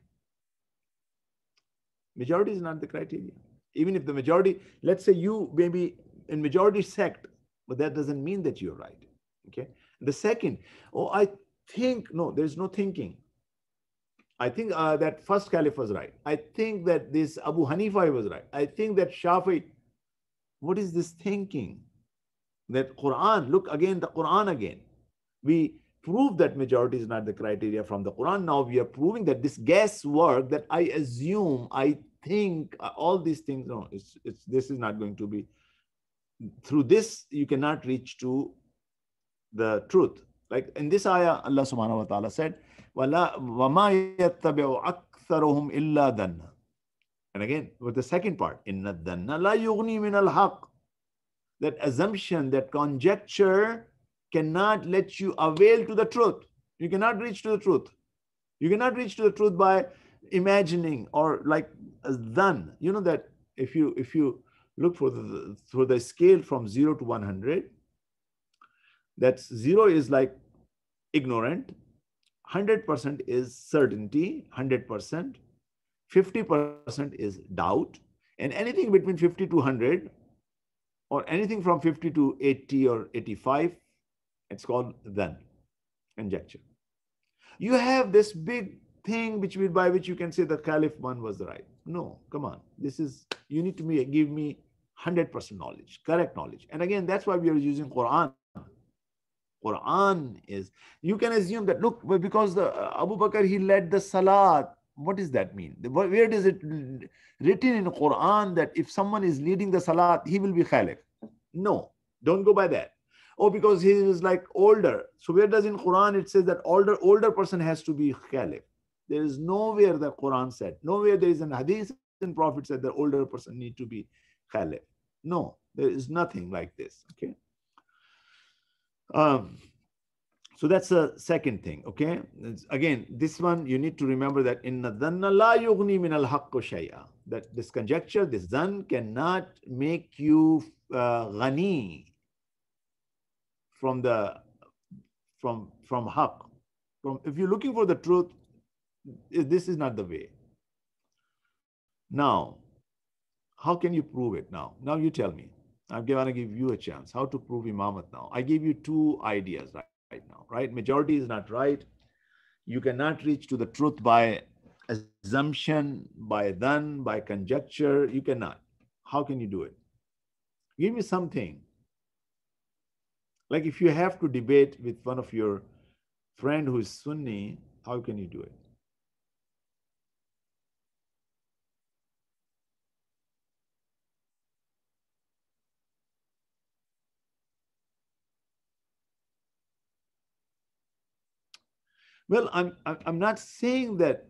Majority is not the criteria. Even if the majority, let's say you may be in majority sect, but that doesn't mean that you're right. Okay. The second, I think, no, there's no thinking. I think that first caliph was right. I think that this Abu Hanifa was right. I think that Shafi. What is this thinking? That Quran, look again, the Quran again. We prove that majority is not the criteria from the Quran. Now we are proving that this guesswork, that I assume, I think, all these things, no, this is not going to be. Through this, you cannot reach to the truth. Like in this ayah, Allah subhanahu wa ta'ala said, وَمَا يَتَّبِعُ أَكْثَرُهُمْ إِلَّا دَنَّ. And again, with the second part, إِنَّ الدَّنَّ لَا يُغْنِي مِنَ الْحَقِّ. That assumption, that conjecture cannot let you avail to the truth. You cannot reach to the truth. You cannot reach to the truth by imagining or like dhan. You know that if you look for the scale from 0 to 100, that's 0 is like ignorant, 100% is certainty, 100%, 50% is doubt, and anything between 50 to 100, or anything from 50 to 80 or 85, it's called dhan, conjecture. You have this big thing by which you can say the caliph one was right. No, come on. You need to give me 100% knowledge, correct knowledge. And again, that's why we are using Quran. Quran is, you can assume that, look, because the Abu Bakr, he led the salat. What does that mean? Where is it written in Quran that if someone is leading the salat, he will be khalif? No, don't go by that. Oh, because he is like older. So where does in Quran it says that older person has to be Khalif? There is nowhere the Quran said. Nowhere there is an hadith and Prophet said the older person need to be Khalif. No, there is nothing like this. Okay. So that's the second thing. Okay. Again, this one you need to remember that inna dhanna la yughni min al haqqi shay'a. That this conjecture, this dhan cannot make you ghani from the from haqq. From if you're looking for the truth, this is not the way. Now, how can you prove it now? Now you tell me. I'm going to give you a chance. How to prove imamat now? I gave you two ideas right now, right? Majority is not right. You cannot reach to the truth by assumption, by dhan, by conjecture. You cannot. How can you do it? Give me something. Like if you have to debate with one of your friend who is Sunni, how can you do it? Well, I'm not saying that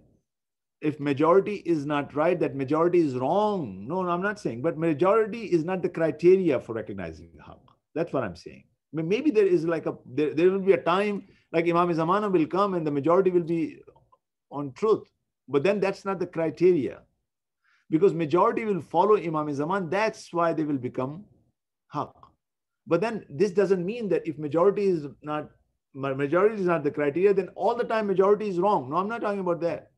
if majority is not right, that majority is wrong. No, I'm not saying. But majority is not the criteria for recognizing the haqq. That's what I'm saying. Maybe there is like there will be a time like Imam Zamana will come and the majority will be on truth. But then that's not the criteria. Because majority will follow Imam Zaman. That's why they will become haqq. But then this doesn't mean that if majority is not the criteria, then all the time majority is wrong. No, I'm not talking about that.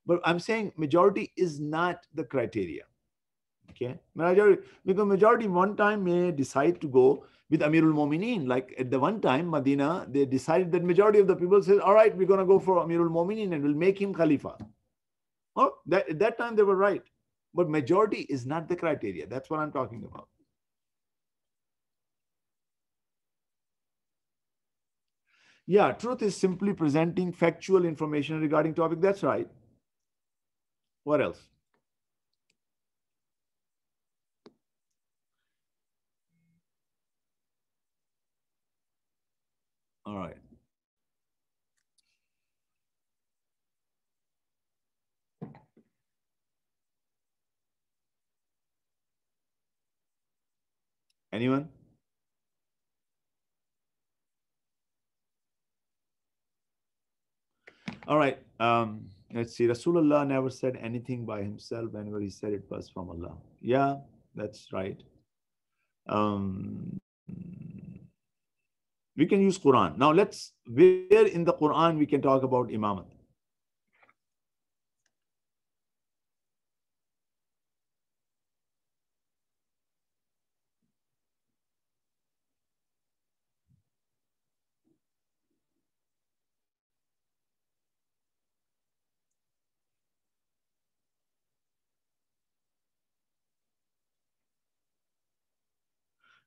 But I'm saying majority is not the criteria. Okay? Because majority one time may decide to go with Amirul Mu'mineen. Like at the one time, Medina, they decided that majority of the people said, all right, we're going to go for Amirul Mu'mineen and we'll make him Khalifa. Oh, at that time they were right. But majority is not the criteria. That's what I'm talking about. Yeah, truth is simply presenting factual information regarding topic. That's right. What else? All right. Anyone? All right. Let's see. Rasulullah never said anything by himself. Whenever he said it was from Allah. Yeah, that's right. We can use Quran. Now where in the Quran we can talk about imamat?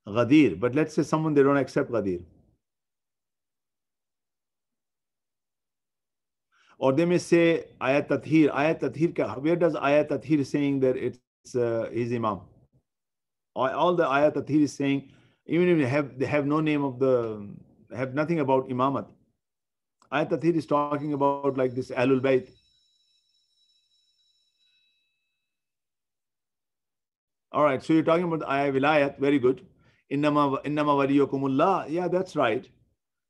Ghadir. But let's say someone, they don't accept Ghadir. Or they may say Ayat Tathir. Ayat Tathir, where does Ayat Tathir saying that it's his Imam? All the Ayat Tathir is saying, even if they have no name of have nothing about Imamat. Ayat Tathir is talking about like this Ahlul Bayt. All right, so you're talking about Ayat Vilayat, very good. Innama waliyakumullah. Yeah, that's right.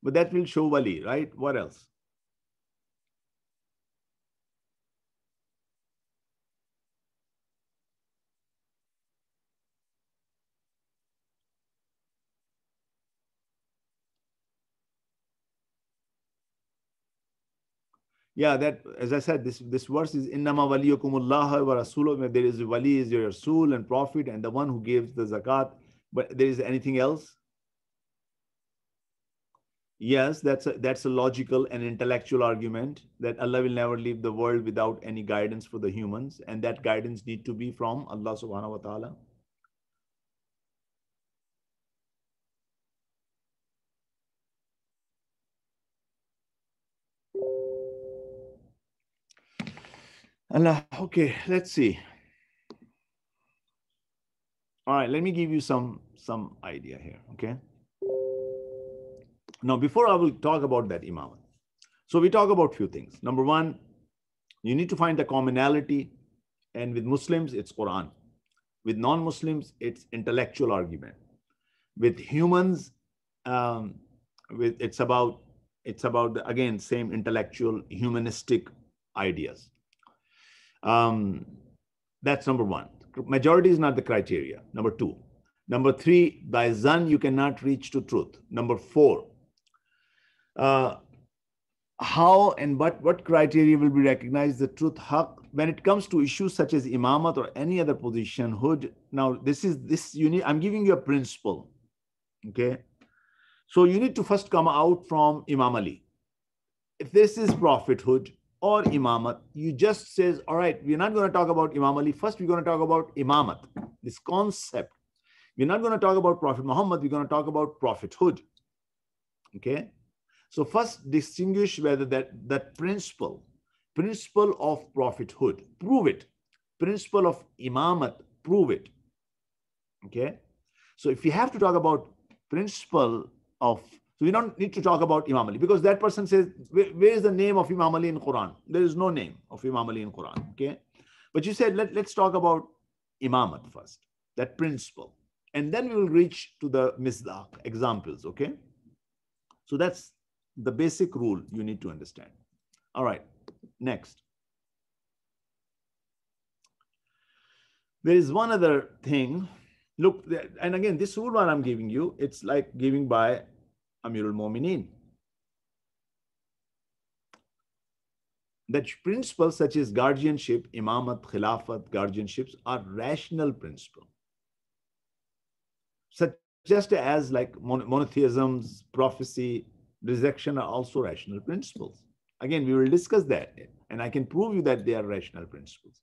But that will show wali, right? What else? Yeah, that, as I said, this verse is innama waliyakumullah wa rasuluh. There is wali is your Rasul and Prophet and the one who gives the zakat. But there is anything else? Yes, that's a logical and intellectual argument that Allah will never leave the world without any guidance for the humans, and that guidance need to be from Allah subhanahu wa ta'ala. Allah, okay, let's see. All right, let me give you some idea here, okay? Now, before I will talk about that imamat, so we talk about few things. Number one, you need to find the commonality, and with Muslims, it's Quran. With non-Muslims, it's intellectual argument. With humans, it's about again same intellectual humanistic ideas. That's number one. Majority is not the criteria. Number two. Number three, by zan you cannot reach to truth. Number four, how and what criteria will be recognized the truth haq when it comes to issues such as imamat or any other positionhood. Now I'm giving you a principle. Okay, so you need to first come out from Imam Ali. If this is prophethood or imamat, you just says, all right, we're not going to talk about Imam Ali. First, we're going to talk about imamat, this concept. We're not going to talk about Prophet Muhammad. We're going to talk about prophethood. Okay, so first distinguish whether that principle of prophethood, prove it. Principle of imamat, prove it. Okay, so if you have to talk about principle of, so we don't need to talk about Imam Ali, because that person says, where is the name of Imam Ali in Quran? There is no name of Imam Ali in Quran. Okay, but you said let's talk about imamat first, that principle, and then we will reach to the misdaq examples. Okay, so that's the basic rule you need to understand. All right, next. There is one other thing. Look, and again, this rule what I'm giving you, it's like giving by Amirul Mu'mineen. That principles such as guardianship, imamat, khilafat, guardianships are rational principles. Such just as like monotheisms, prophecy, resurrection are also rational principles. Again, we will discuss that, and I can prove you that they are rational principles.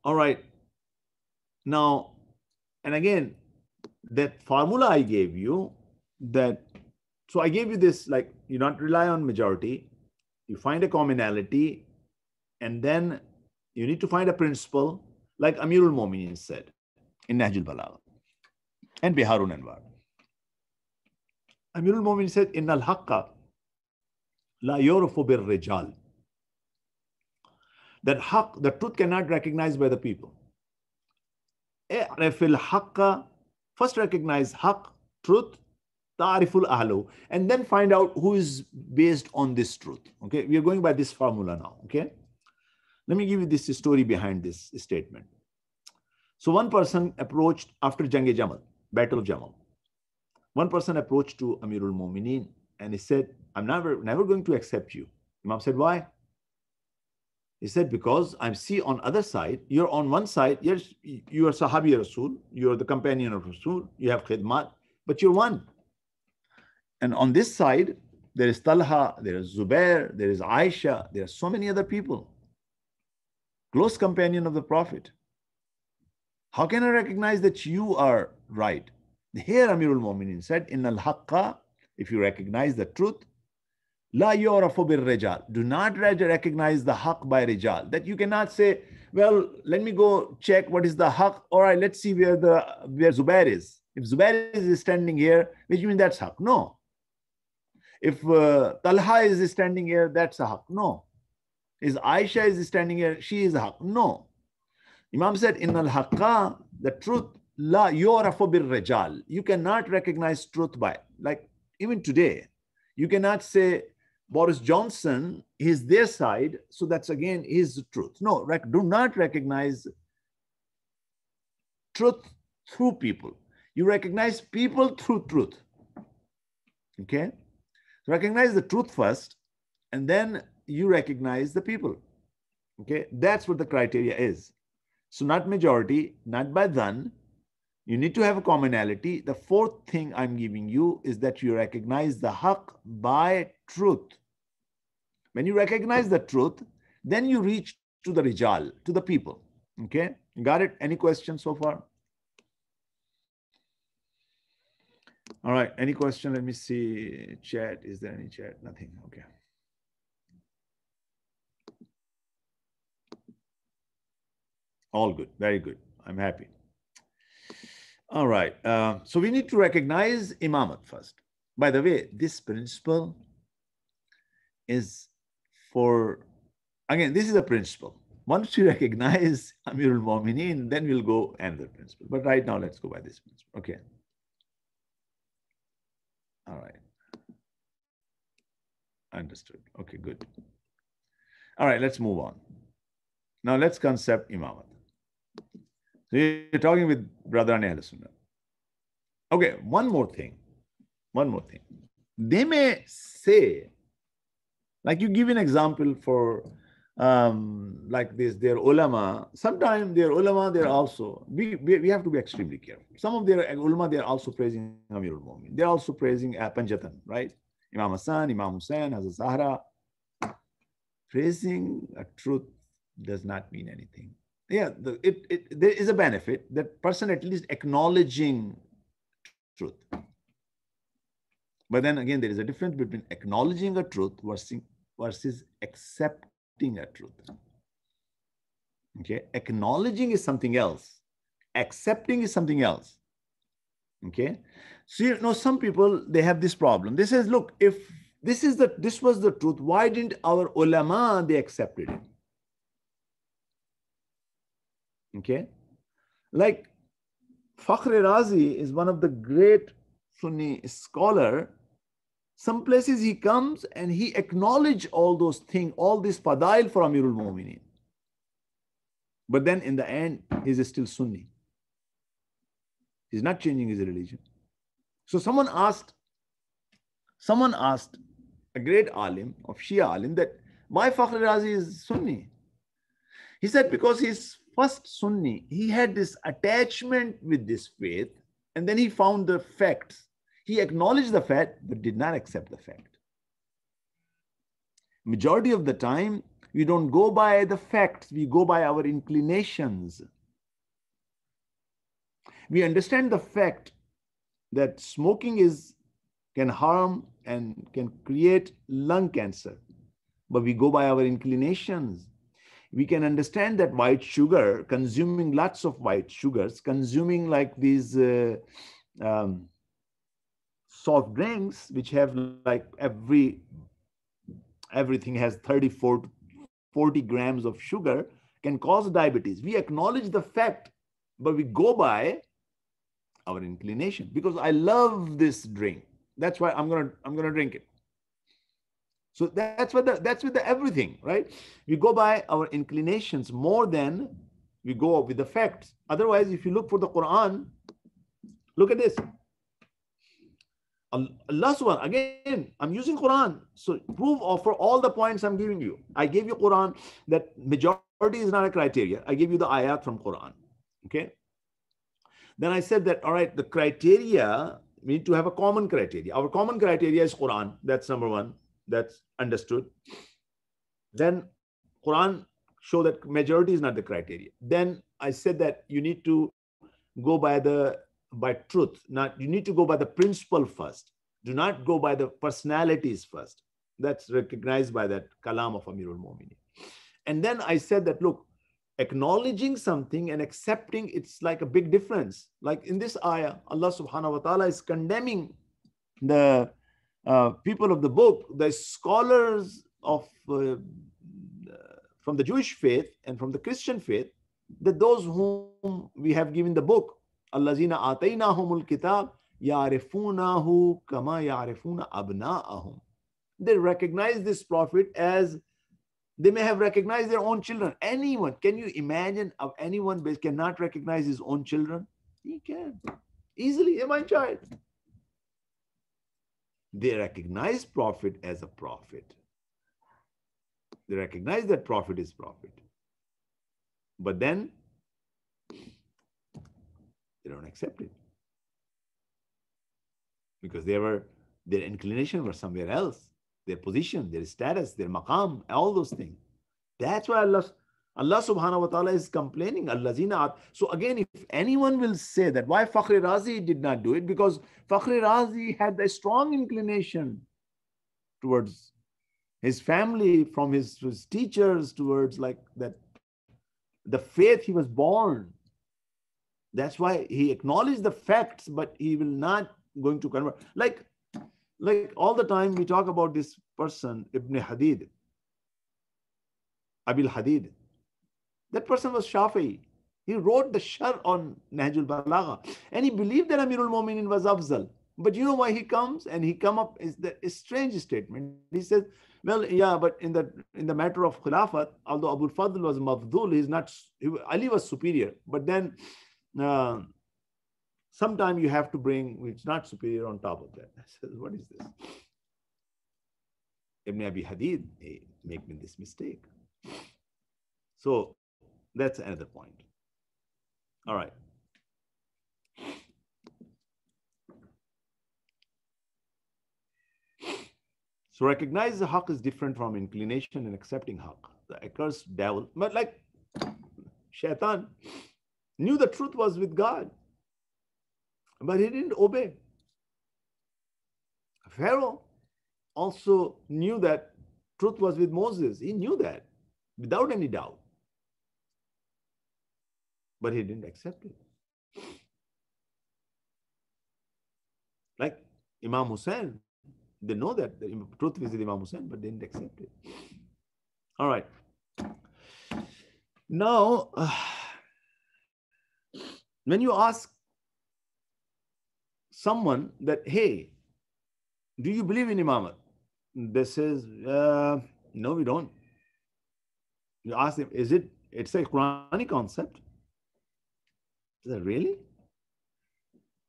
All right. Now, and again, that formula I gave you, so I gave you this, like, you don't rely on majority, you find a commonality, and then you need to find a principle, like Amirul Mu'mineen said in Nahjul Balagha and Biharun Anwar. Amirul Mu'mineen said, Innal haqqa la yu'rafu bir rijal. That haqq, the truth cannot recognize by the people. I'rifil haqqa, first recognize haqq, truth, ta'riful ahlu, and then find out who is based on this truth. Okay, we are going by this formula now. Okay, let me give you this story behind this statement. So one person approached after Jang-e-Jamal, Battle of Jamal. One person approached to Amirul Mu'mineen and he said, I'm never going to accept you. Imam said, why? He said, because I see on other side, you're on one side, yes, you are Sahabi Rasul, you're the companion of Rasul, you have khidmat, but you're one. And on this side, there is Talha, there is Zubair, there is Aisha, there are so many other people. Close companion of the Prophet. How can I recognize that you are right? Here Amirul Mu'mineen said, Innal haqqa, if you recognize the truth, La yu'rafu bir rijal. Do not recognize the haqq by rijal. That you cannot say, well, let me go check what is the haqq. All right, let's see where Zubair is. If Zubair is standing here, which means that's haqq. No. If Talha is standing here, that's a haqq. No. If Aisha is standing here, she is a haqq. No. Imam said, Innal haqqa, the truth, la yu'rafu bir rijal. You cannot recognize truth by, like even today, you cannot say Boris Johnson is their side, so that's again his truth. No, do not recognize truth through people. You recognize people through truth. Okay? Recognize the truth first, and then you recognize the people. Okay? That's what the criteria is. So not majority, not by dhan. You need to have a commonality. The fourth thing I'm giving you is that you recognize the haqq by truth. When you recognize the truth, then you reach to the rijal, to the people. Okay? Got it? Any questions so far? All right. Any question? Let me see. Chat. Is there any chat? Nothing. Okay. All good. Very good. I'm happy. All right. So we need to recognize imamat first. By the way, this principle is for, again, this is a principle. Once you recognize Amirul Mu'mineen, then we'll go another principle. But right now, let's go by this principle. Okay. All right. Understood. Okay, good. All right, let's move on. Now let's concept imamat. So you're talking with Brother and Ahl Sunnah. Okay, one more thing. They may say, like you give an example for like this, their ulama. Sometimes their ulama, they're also, we have to be extremely careful. Some of their ulama, they're also praising Amirul Mu'minin. They're also praising Panjatan, right? Imam Hassan, Imam Hussain, Azakhana-e-Zahra. Praising a truth does not mean anything. Yeah, there is a benefit that person at least acknowledging truth. But then again, there is a difference between acknowledging a truth versus accepting a truth. Okay, acknowledging is something else. Accepting is something else. Okay, so you know some people, they have this problem. They says, look, if this was the truth, why didn't our ulama, they accepted it? Okay, like Fakhr Razi is one of the great Sunni scholar. Some places he comes and he acknowledge all those things, all this fadail for Amirul Mu'minin. But then in the end, he's still Sunni. He's not changing his religion. So someone asked a great alim of Shia alim that why Fakhr Razi is Sunni? He said because he's first Sunni, he had this attachment with this faith, and then he found the facts. He acknowledged the fact, but did not accept the fact. Majority of the time, we don't go by the facts, we go by our inclinations. We understand the fact that smoking can harm and can create lung cancer, but we go by our inclinations. We can understand that white sugar, consuming lots of white sugars, consuming like these soft drinks, which have like everything has 34 to 40 grams of sugar, can cause diabetes. We acknowledge the fact, but we go by our inclination. Because I love this drink, that's why I'm gonna drink it. So that's with the everything, right? We go by our inclinations more than we go with the facts. Otherwise, if you look for the Quran, look at this. Allah subhanahu, again, I'm using Quran. So prove for all the points I'm giving you. I gave you Quran that majority is not a criteria. I gave you the ayat from Quran. Okay. Then I said that, all right, the criteria, we need to have a common criteria. Our common criteria is Quran. That's number one. That's understood. Then Quran show that majority is not the criteria. Then I said that you need to go by truth. You need to go by the principle first. Do not go by the personalities first. That's recognized by that kalam of Amirul Mu'minin. And then I said that, look, acknowledging something and accepting, it's like a big difference. Like in this ayah, Allah subhanahu wa ta'ala is condemning the people of the book, the scholars of from the Jewish faith and from the Christian faith, that those whom we have given the book, Allazina ataynahumul kitab ya'rifunahu kama ya'rifuna abna'ahum. They recognize this prophet as they may have recognized their own children. Anyone, can you imagine of anyone cannot recognize his own children? He can easily, my child. They recognize prophet as a prophet. They recognize that prophet is prophet. But then they don't accept it. Because their inclination was somewhere else. Their position, their status, their maqam, all those things. That's why Allah subhanahu wa ta'ala is complaining. Allazina. So again, if anyone will say that why Fakhr Razi did not do it, because Fakhr Razi had a strong inclination towards his family, from his teachers, towards like that, the faith he was born. That's why he acknowledged the facts, but he will not going to convert. Like all the time we talk about this person, Ibn Hadid, Abil Hadid. That person was Shafi'i. He wrote the Shar on Nahjul Balagha, and he believed that Amirul Mu'minin was Afzal. But you know why he comes and he come up is the a strange statement. He says, well, yeah, but in the matter of Khilafat, although Abu Fadl was Mafdul, Ali was superior. But then sometime you have to bring which not superior on top of that. I said, what is this? Ibn Abi Hadid making this mistake. So that's another point. All right. So recognize the haqq is different from inclination and accepting haqq. The accursed devil, but like Shaitan, knew the truth was with God, but he didn't obey. Pharaoh also knew that truth was with Moses. He knew that without any doubt, but he didn't accept it. Like Imam Hussein, they know that the truth is with Imam Hussein, but they didn't accept it. All right. Now, when you ask someone that, hey, do you believe in Imamat? They says, no, we don't. You ask them, it's a Quranic concept? Is that really?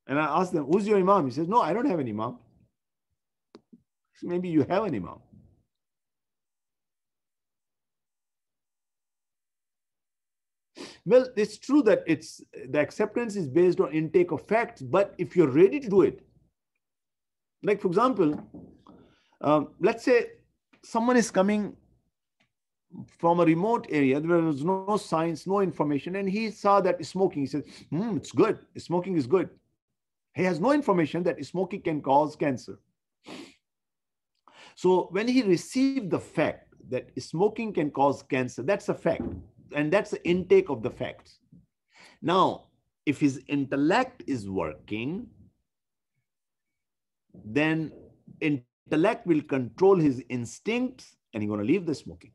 And I ask them, who's your Imam? He says, no, I don't have an Imam. So maybe you have an Imam. Well, it's true that the acceptance is based on intake of facts, but if you're ready to do it, like for example, let's say someone is coming from a remote area, there was no science, no information, and he saw that smoking. He said, it's good. Smoking is good. He has no information that smoking can cause cancer. So when he received the fact that smoking can cause cancer, that's a fact. And that's the intake of the facts. Now, if his intellect is working, then intellect will control his instincts and he's going to leave the smoking.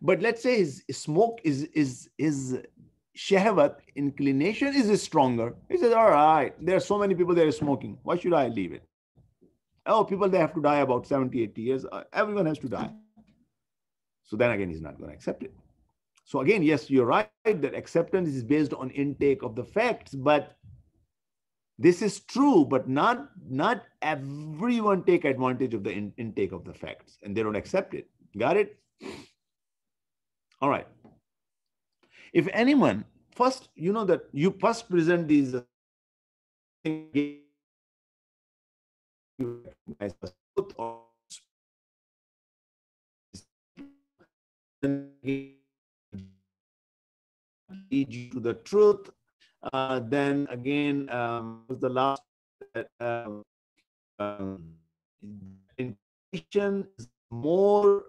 But let's say his smoke his shahwat, inclination is stronger. He says, all right, there are so many people that are smoking. Why should I leave it? Oh, people, they have to die about 70, 80 years. Everyone has to die. So then again, he's not going to accept it. So again, yes, you're right that acceptance is based on intake of the facts, but this is true, but not everyone take advantage of the intake of the facts and they don't accept it. Got it? All right. If anyone, first, you know that you first present these lead you to the truth. Then again, the last inclination is more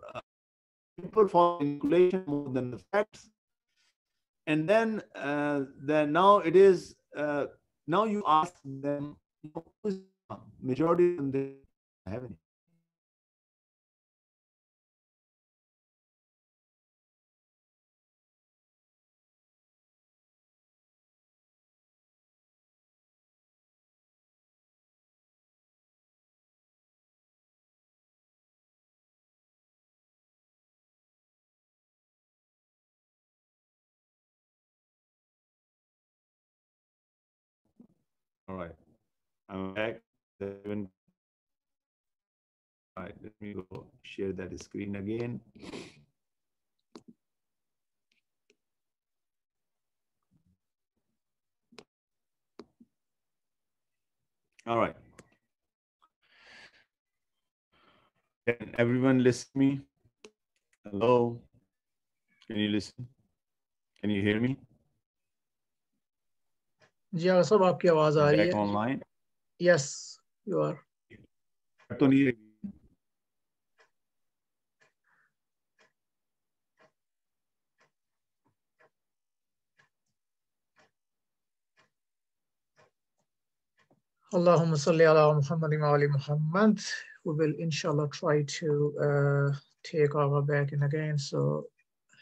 people follow inclination more than the facts. And then now it is now you ask them, majority of them they have any. All right, I'm back. All right, let me go share that screen again. All right. Can everyone listen to me? Hello? Can you listen? Can you hear me? जी आगा साहब आपकी आवाज आ रही है. Back online? Yes, you are. तो नहीं Allahumma salli ala Muhammadin wa ali Muhammad. We will inshallah try to take Agha back in again. So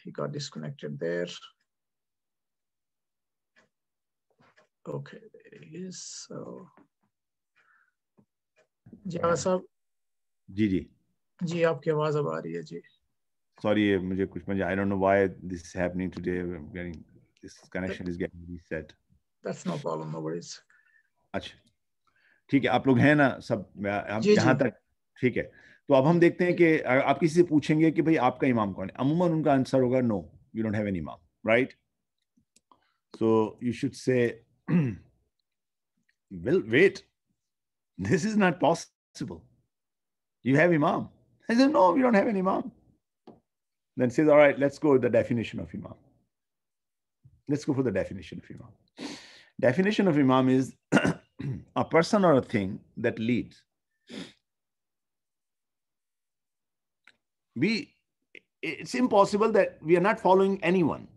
he got disconnected there. Okay, there he is. So जी आगा साहब जी आपकी आवाज अब आ रही है जी. Sorry, I don't know why this is happening today. I'm getting this connection is getting reset. That's no problem, no worries. अच्छा, ठीक है, आप लोग हैं ना सब यहाँ तक? ठीक है, तो अब हम देखते हैं कि आप किसी से पूछेंगे कि भाई आपका इमाम कौन है, अमूमन उनका आंसर होगा no, you don't have any imam, right? So you should say well, wait, this is not possible. You have imam? I said, no, we don't have an imam. Then says, all right, let's go with the definition of imam. Let's go for the definition of imam. Definition of imam is a person or a thing that leads. It's impossible that we are not following anyone.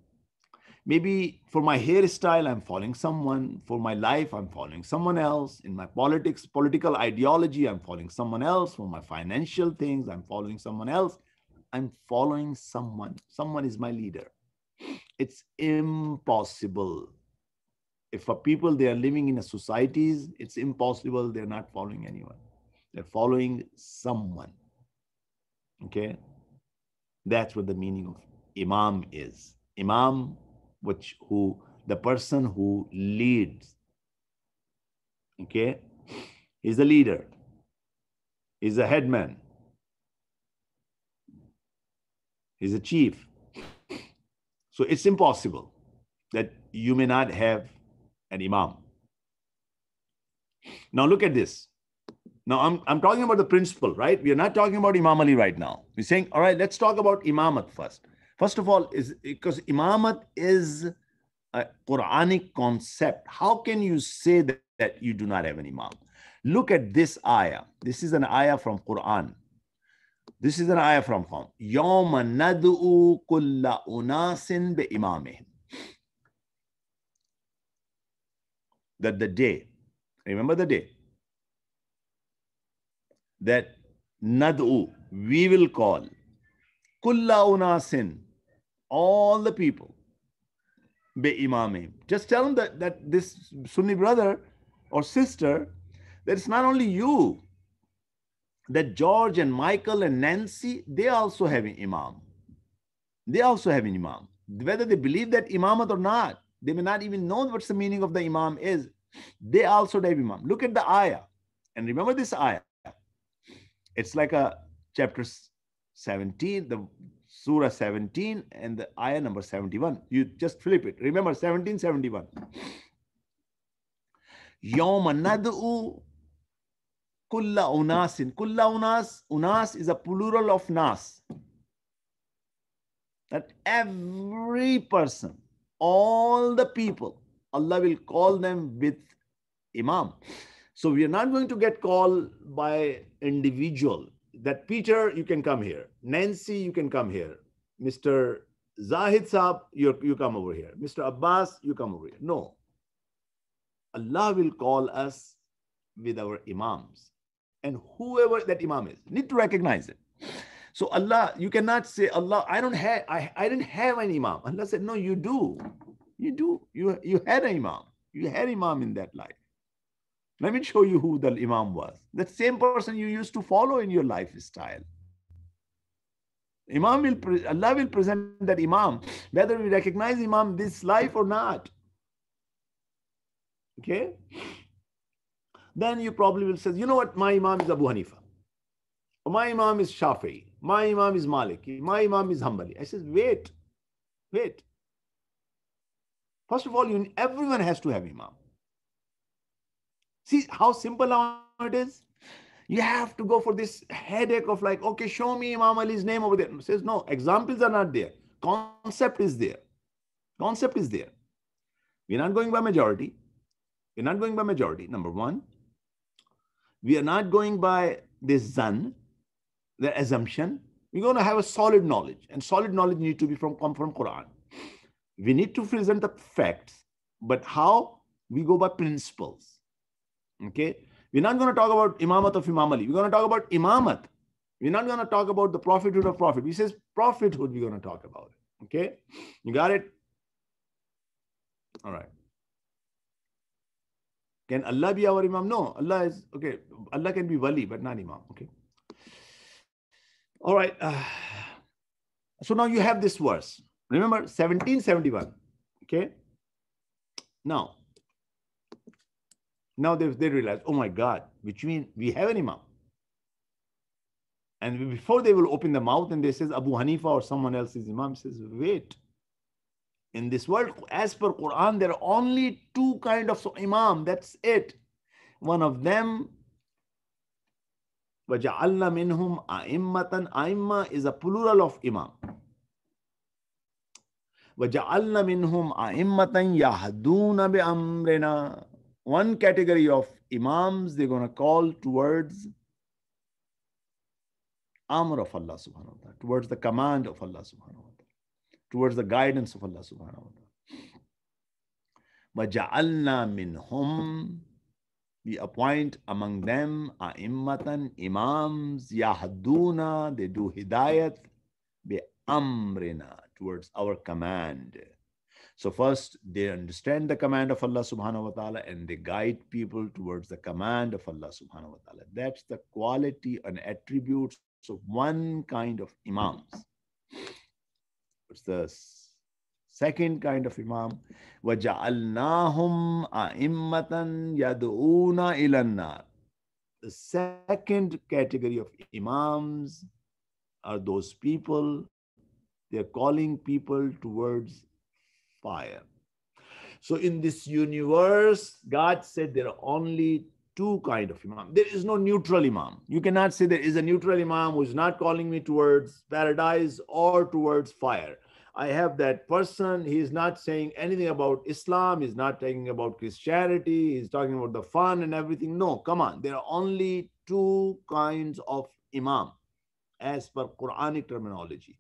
Maybe for my hairstyle, I'm following someone. For my life, I'm following someone else. In my political ideology, I'm following someone else. For my financial things, I'm following someone else. I'm following someone. Someone is my leader. It's impossible. If for people, they are living in a societies, it's impossible. They're not following anyone. They're following someone. Okay? That's what the meaning of imam is. Imam, the person who leads. Okay? He's the leader. He's the headman. He's a chief. So it's impossible that you may not have an imam. Now look at this. Now I'm talking about the principle, right? We are not talking about Imam Ali right now. We're saying, all right, let's talk about imamat first. First of all, is because imamat is a Quranic concept. How can you say that you do not have an imam? Look at this ayah. This is an ayah from Quran. This is an ayah from Quran. Yawma nad'u kulla unasin bi imamihim. That the day, remember the day, that nad'u, we will call, kulla unasin, all the people, bi imamihim. Just tell them that this Sunni brother or sister, that it's not only you, that George and Michael and Nancy, they also have an imam. They also have an imam. Whether they believe that imamat or not, they may not even know what's the meaning of the imam is. They also have imam. Look at the ayah. And remember this ayah. It's like a chapter 17, the surah 17 and the ayah number 71. You just flip it. Remember 1771. Yawma nad'u kulla unasin. Kulla unas. Unas is a plural of nas. That every person, all the people, Allah will call them with imam. So we are not going to get called by individual. That Peter, you can come here. Nancy, you can come here. Mr. Zahid Saab, you come over here. Mr. Abbas, you come over here. No. Allah will call us with our imams. And whoever that imam is, need to recognize it. So Allah, you cannot say, Allah, I didn't have an imam. Allah said, no, you do. You do. You had an imam. You had imam in that life. Let me show you who the imam was. That same person you used to follow in your lifestyle. Allah will present that imam, whether we recognize imam this life or not. Okay? Then you probably will say, you know what, my imam is Abu Hanifa. My imam is Shafi'i. My imam is Maliki. My imam is Hanbali. I says, wait. First of all, everyone has to have imam. See how simple now it is? You have to go for this headache of like, okay, show me Imam Ali's name over there. It says, no, examples are not there. Concept is there. Concept is there. We're not going by majority. We're not going by majority, number one. We are not going by this zan, the assumption. We're going to have a solid knowledge. And solid knowledge needs to come from Quran. We need to present the facts. But how? We go by principles. Okay, we're not going to talk about imamat of Imam Ali. We're going to talk about imamat. We're not going to talk about the prophethood of prophet. We says prophethood. We're going to talk about it. Okay, you got it. All right. Can Allah be our imam? No, Allah is okay. Allah can be wali, but not imam. Okay. All right. So now you have this verse. Remember 1771. Okay. Now they realize, oh my God, which means we have an imam. And before they will open the mouth and they says Abu Hanifa or someone else is imam, says, wait. In this world, as per Quran, there are only two kind of imam. That's it. One of them, وَجَعَلْنَا مِنْهُمْ أَئِمَّةً. A'imma is a plural of imam. وَجَعَلْنَا مِنْهُمْ أَئِمَّةً يَهْدُونَ بِأَمْرِنَا. One category of imams they're going to call towards amr of Allah subhanahu wa ta'ala, towards the command of Allah subhanahu wa ta'ala, towards the guidance of Allah subhanahu wa ta'ala. وَجَعَلْنَا مِنْهُمْ. We appoint among them a'immatan, imams, yahduna, they do hidayat, bi amrina, towards our command. So first they understand the command of Allah subhanahu wa ta'ala and they guide people towards the command of Allah subhanahu wa ta'ala. That's the quality and attributes of one kind of imams. What's the second kind of imam? وَجَعَلْنَاهُمْ أَئِمَّةً يَدْعُونَ إِلَى النَّارِ. The second category of imams are those people, they're calling people towards fire. So in this universe, God said there are only two kind of imam. There is no neutral imam. You cannot say there is a neutral imam who is not calling me towards paradise or towards fire. I have that person, he is not saying anything about Islam, he's not talking about Christianity, he's talking about the fun and everything. No, come on. There are only two kinds of imam as per Quranic terminology.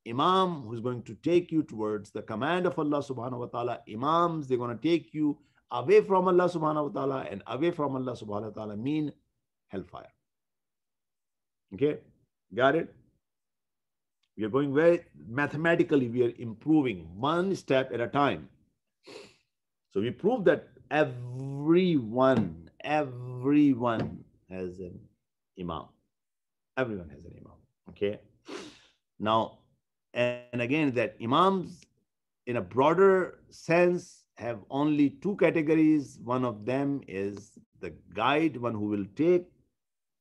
Imam who's going to take you towards the command of Allah subhanahu wa ta'ala. Imams, they're going to take you away from Allah subhanahu wa ta'ala, and away from Allah subhanahu wa ta'ala mean hellfire. Okay, got it? We are going very mathematically, we are improving one step at a time. So we prove that everyone has an imam. Everyone has an imam. Okay. Now, and again, that imams in a broader sense have only two categories. One of them is the guide, one who will take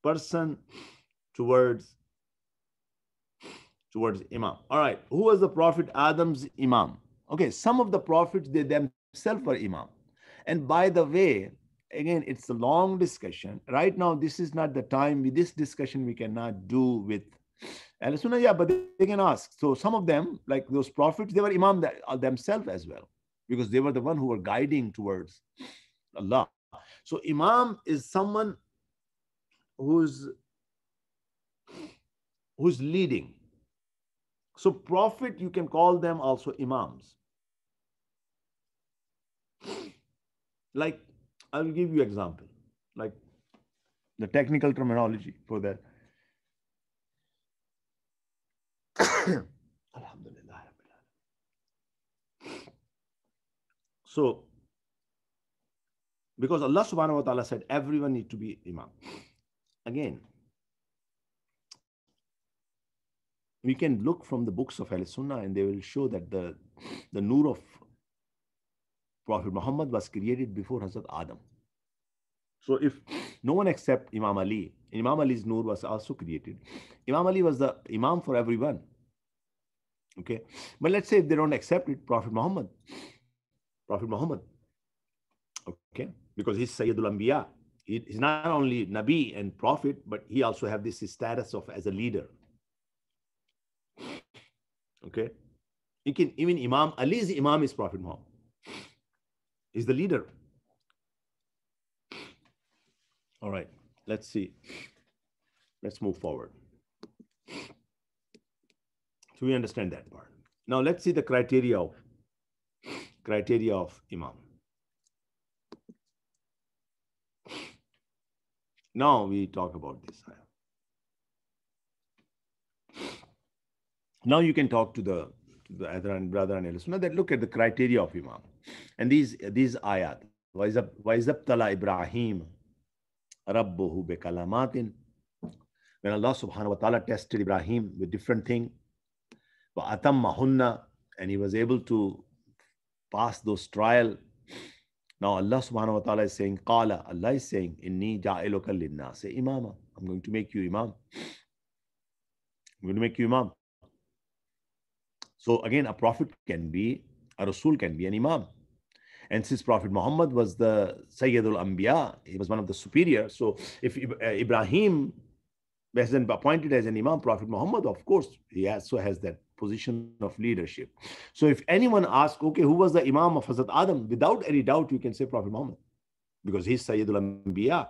person towards imam. All right, who was the Prophet Adam's imam? Okay, some of the prophets, they themselves were imam. And by the way, again, it's a long discussion. Right now, this is not the time. With this discussion, we cannot do with Al-Sunnah, yeah, but they can ask. So some of them, like those prophets, they were imam themselves as well, because they were the one who were guiding towards Allah. So imam is someone who's leading. So prophet, you can call them also imams. Like, I will give you example, like the technical terminology for that. Alhamdulillah. So, because Allah subhanahu wa ta'ala said everyone need to be imam. Again, we can look from the books of Al-Sunnah and they will show that the nur of Prophet Muhammad was created before Hazrat Adam. So if no one except Imam Ali, Imam Ali's nur was also created. Imam Ali was the imam for everyone. Okay, but let's say if they don't accept it, Prophet Muhammad, okay, because he's Sayyidul Anbiya. He's not only Nabi and Prophet, but he also have this status of as a leader. Okay, you can even Imam Ali's imam is Prophet Muhammad. He's the leader. All right, let's see. Let's move forward. So we understand that part. Now let's see the criteria of imam. Now we talk about this. Now you can talk to the other and brother and Ahl Sunnah that look at the criteria of Imam. And these ayat. وَإِذَبْتَلَى Ibrahim رَبُّهُ بِكَلَمَاتٍ. When Allah subhanahu wa ta'ala tested Ibrahim with different things, وَأَتَمَّهُنَّ, and he was able to pass those trials. Now Allah subhanahu wa ta'ala is saying, Qala, Allah is saying, Inni ja'iluka linnasi imama. I'm going to make you imam. I'm going to make you imam. So again, a prophet can be, a Rasul can be an imam. And since Prophet Muhammad was the Sayyidul Anbiya, he was one of the superior. So if Ibrahim was then appointed as an imam, Prophet Muhammad, of course, he also has that position of leadership. So if anyone asks, okay, who was the imam of Hazrat Adam? Without any doubt, you can say Prophet Muhammad, because he's Sayyidul Anbiya.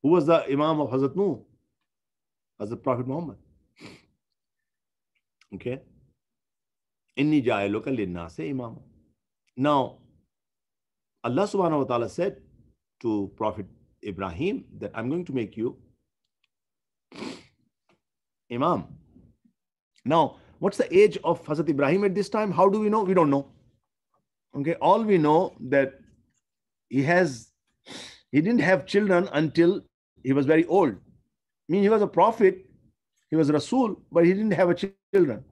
Who was the imam of Hazrat Nuh? Hazrat Prophet Muhammad. Okay. Inni ja'iluka linnasi imama. Now, Allah subhanahu wa ta'ala said to Prophet Ibrahim that I'm going to make you imam. Now, what's the age of Hazrat Ibrahim at this time? How do we know? We don't know. Okay, all we know that he didn't have children until he was very old. I mean, he was a prophet, he was Rasul, but he didn't have children.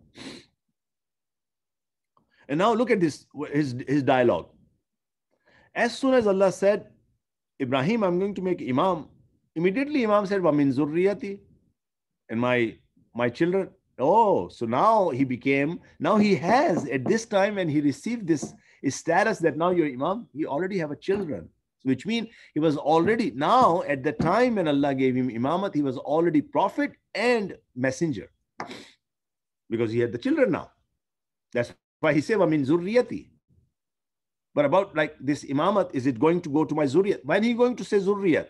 And now look at this, his dialogue. As soon as Allah said, Ibrahim, I'm going to make imam, immediately Imam said, وَمِن ذُرِّيَّتِي, and my children. Oh, so now he has, at this time when he received this status that now you're imam, he already have a children. Which means he was already, now at the time when Allah gave him imamat, he was already prophet and messenger. Because he had the children now. That's why he said, وَمِن ذُرِّيَّتِي. But about like this imamat, is it going to go to my zuriyat? When are you going to say zuriyat?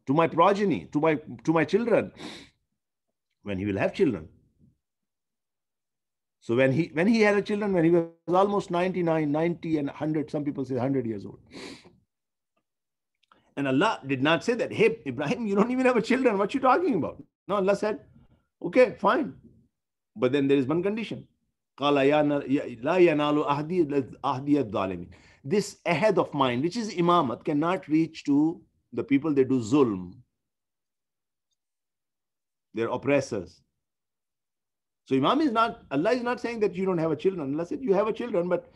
To my progeny, to my children. When he will have children. So when he had a children, when he was almost 99, 90 and 100, some people say 100 years old. And Allah did not say that, hey, Ibrahim, you don't even have a children. What you talking about? No, Allah said, okay, fine. But then there is one condition. This ahad of mine, which is imamat, cannot reach to the people that do zulm. They're oppressors. So Imam is not, Allah is not saying that you don't have a children. Allah said you have a children, but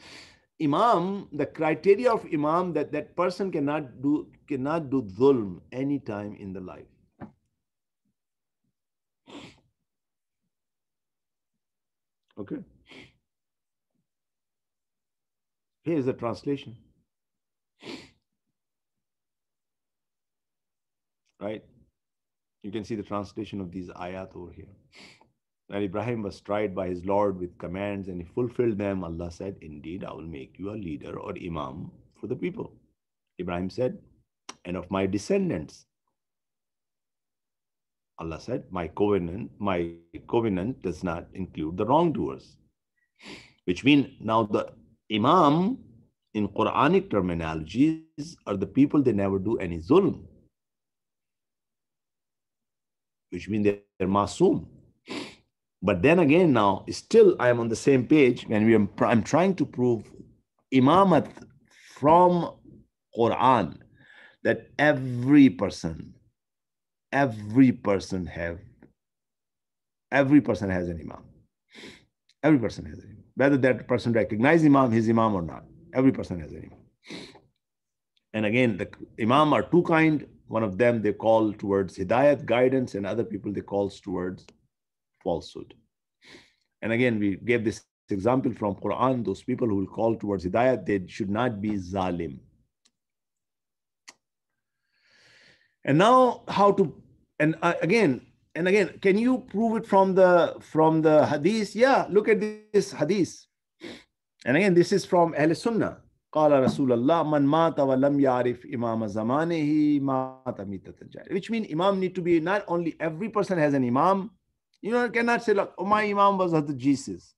Imam, the criteria of Imam, that person cannot do dhulm any time in the life. Okay. Here is the translation. Right? You can see the translation of these ayat over here. When Ibrahim was tried by his Lord with commands and he fulfilled them, Allah said, indeed, I will make you a leader or imam for the people. Ibrahim said, and of my descendants. Allah said, my covenant does not include the wrongdoers. Which means now the imam in Quranic terminologies are the people that never do any zulm. Which means they're masoom. But then again, now still I am on the same page when I'm trying to prove imamat from Quran, that every person has an imam. Every person has an imam. Whether that person recognizes his imam or not, every person has an imam. And again, the imam are two kind. One of them they call towards hidayat, guidance, and other people they call towards falsehood. And again, we gave this example from Quran. Those people who will call towards hidayat, they should not be zalim. And now how to, and again, can you prove it from the hadith? Yeah, look at this hadith. And again, this is from Ahl Sunnah. قال رسول الله من مات ولم يعرف إمام زمانه مات ميتة الجاهلية. Which means imam need to be, not only every person has an imam. You know, cannot say, look, oh, my imam was Hazrat Jesus.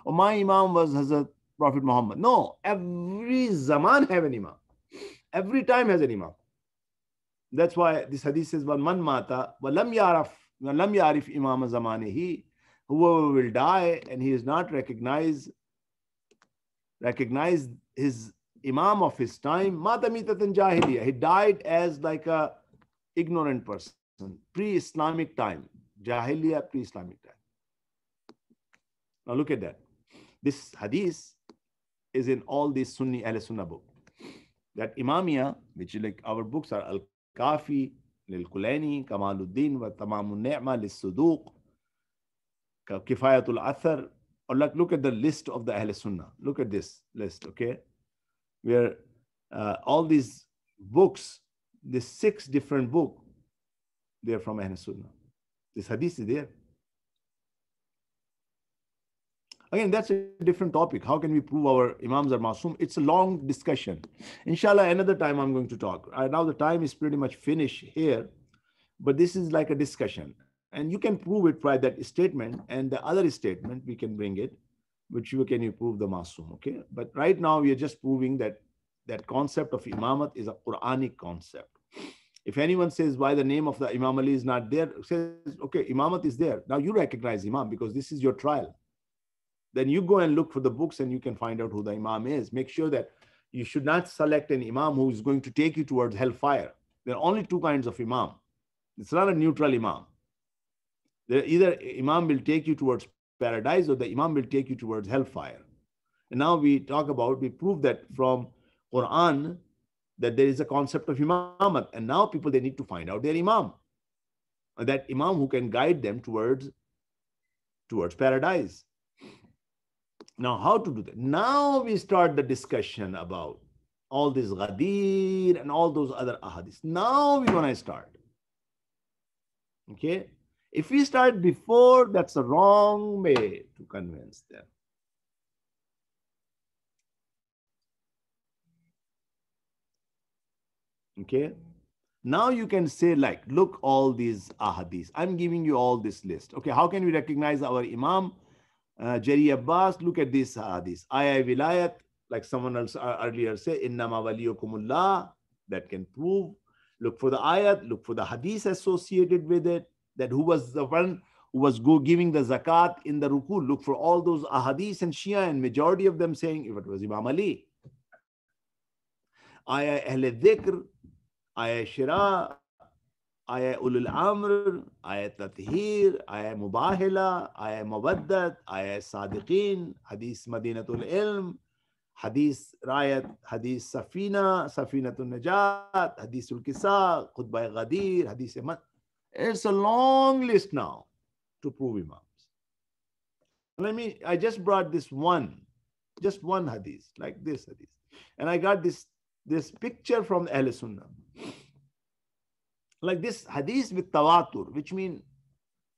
Or my imam was Hazrat Prophet Muhammad. No, every zaman have an imam. Every time has an imam. That's why this hadith says, "Man mata wa lam yarif imam zamanihi." Whoever will die and he is not recognize his imam of his time, mata mitatan jahiliya. He died as like a ignorant person, pre-Islamic time, jahiliya, pre-Islamic time. Now look at that. This hadith is in all these Sunni Ahl-Sunnah book. That Imamiyah, which like our books are Al-Kafi, Lil-Kulaini, Kamaluddin, wa Tamamun Ni'ma, Lis-Suduq, Kifayatul Athar. Or like, look at the list of the Ahl-Sunnah. Look at this list, okay? Where all these books, the 6 different books, they're from Ahl-Sunnah. This hadith is there. Again, that's a different topic. How can we prove our Imams are Masoom? It's a long discussion. Inshallah, another time I'm going to talk. Now the time is pretty much finished here, but this is like a discussion. And you can prove it by that statement, and the other statement, we can bring it, which you can prove the Masoom, okay? But right now, we are just proving that that concept of Imamat is a Quranic concept. If anyone says why the name of the Imam Ali is not there, says, okay, Imamat is there. Now you recognize Imam because this is your trial. Then you go and look for the books and you can find out who the Imam is. Make sure that you should not select an Imam who is going to take you towards hellfire. There are only 2 kinds of Imam. It's not a neutral Imam. There either Imam will take you towards paradise or the Imam will take you towards hellfire. And now we prove that from Quran that there is a concept of Imamat. And now people, they need to find out their Imam. That Imam who can guide them towards paradise. Now, how to do that? Now we start the discussion about all this Ghadir and all those other ahadith. Now we're going to start. Okay? If we start before, that's a wrong way to convince them. Okay? Now you can say like, look, all these ahadith. I'm giving you all this list. Okay, how can we recognize our Imam? Jari Abbas, look at this hadith. Ayah Vilayat, like someone else earlier said, Innama waliyukumullah, that can prove. Look for the ayat, look for the hadith associated with it, that who was the one who was giving the zakat in the ruku. Look for all those ahadith and Shia, and majority of them saying if it was Imam Ali. Ayah Ahle Dhikr, Ayah Shira, Ayah Ulul Amr, Ayah Tathir, Ayah Mubahila, Ayah Mawaddat, Ayah Sadiqeen, Hadith Madinatul Ilm, Hadith Rayat, Hadith Safina, Safinatul Najat, Hadithul Kisa, Khutbah Ghadir, Hadith Ahmad. It's a long list now to prove Imams. I just brought just one hadith, like this hadith. And I got this picture from Ahl Sunnah. Like this hadith with tawatur, which means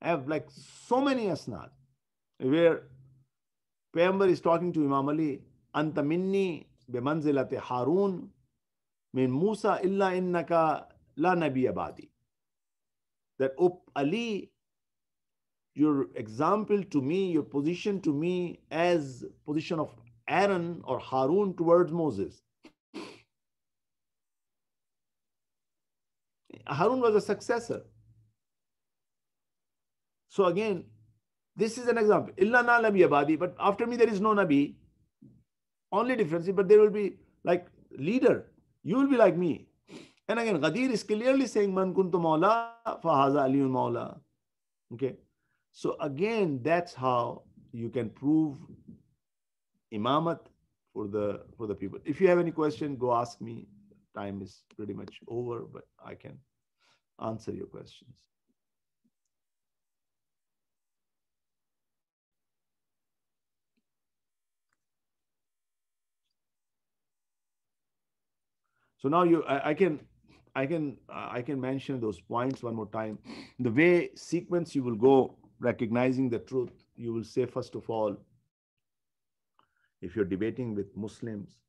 I have like so many asnad, where Payghambar is talking to Imam Ali, Anta minni bimanzilati Harun min Musa illa innaka la nabiya ba'di. That, oh Ali, your example to me, your position to me as position of Aaron or Harun towards Moses. Harun was a successor. So again, this is an example. Illa na nabi abadi, but after me there is no nabi. Only difference, but there will be like leader. You will be like me. And again, Ghadir is clearly saying, Man kuntu mawla, fahaza aliyun mawla. Okay. So again, that's how you can prove imamat for the people. If you have any question, go ask me. Time is pretty much over, but I can answer your questions. So now I can mention those points one more time. The way sequence you will go recognizing the truth, you will say first of all, if you're debating with Muslims,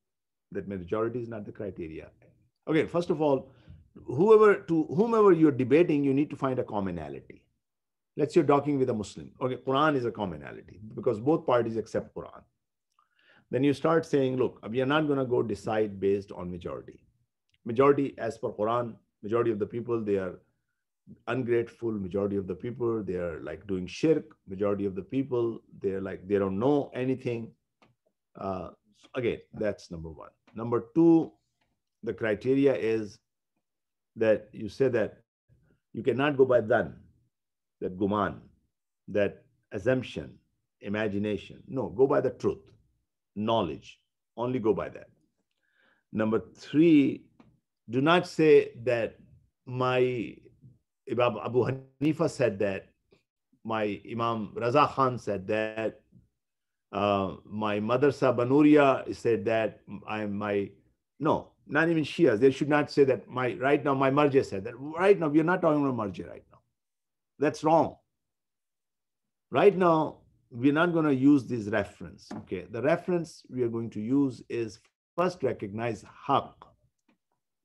that majority is not the criteria. Okay, first of all, whomever you're debating, you need to find a commonality. Let's say you're talking with a Muslim. Okay, Quran is a commonality because both parties accept Quran. Then you start saying, look, we are not going to go decide based on majority. Majority as per Quran Majority of the people, they are ungrateful. Majority of the people, they are like doing shirk. Majority of the people, they're like, they don't know anything. Again, that's number one. Number two, the criteria is that you say that you cannot go by dhan, that guman, that assumption, imagination. No, go by the truth, knowledge. Only go by that. Number three, do not say that my Abu Hanifa said that, my Imam Raza Khan said that, my Madrasa Banuria said that, no, not even Shias. They should not say that right now my marja said that. Right now, we are not talking about marja right now. That's wrong. Right now, we're not going to use this reference. Okay, the reference we are going to use is first recognize haqq.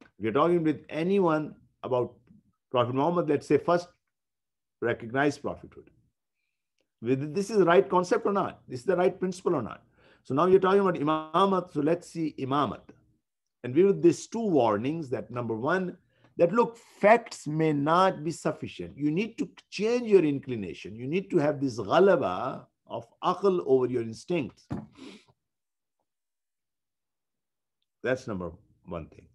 If you're talking with anyone about Prophet Muhammad, let's say first recognize prophethood. This is the right concept or not? This is the right principle or not? So now you're talking about imamat. So let's see imamat. And with these two warnings, that number one, that look, facts may not be sufficient. You need to change your inclination. You need to have this ghalaba of aql over your instincts. That's number one thing.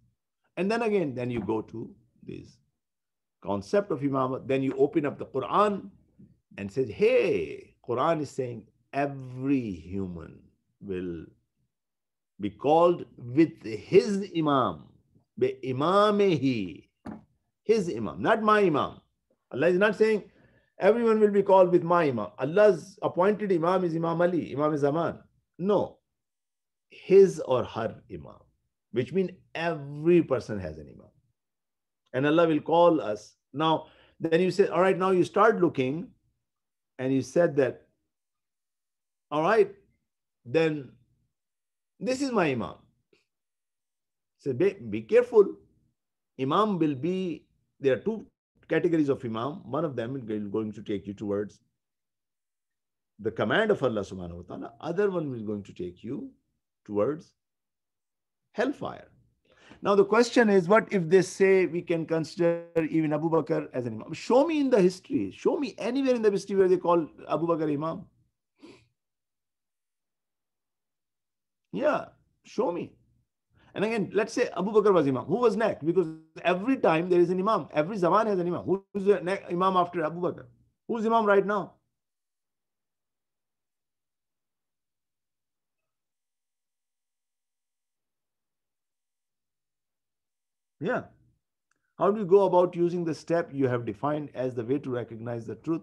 And then again, then you go to this concept of imamat. Then you open up the Quran and says, hey, Quran is saying every human will be called with his imam, be imamehi, his imam, not my imam. Allah is not saying everyone will be called with my imam. Allah's appointed imam is Imam Ali, Imam Zaman. No, his or her imam, which means every person has an imam. And Allah will call us. Now, then you say, all right, now you start looking, and you said that, all right, then this is my imam. So be careful. Imam will be, there are two categories of imam. One of them is going to take you towards the command of Allah subhanahu wa ta'ala. Other one is going to take you towards hellfire. Now the question is, what if they say we can consider even Abu Bakr as an imam? Show me in the history. Show me anywhere in the history where they call Abu Bakr imam. Yeah, show me. And again, let's say Abu Bakr was imam. Who was next? Because every time there is an imam. Every zaman has an imam. Who is the next imam after Abu Bakr? Who's imam right now? Yeah. How do you go about using the step you have defined as the way to recognize the truth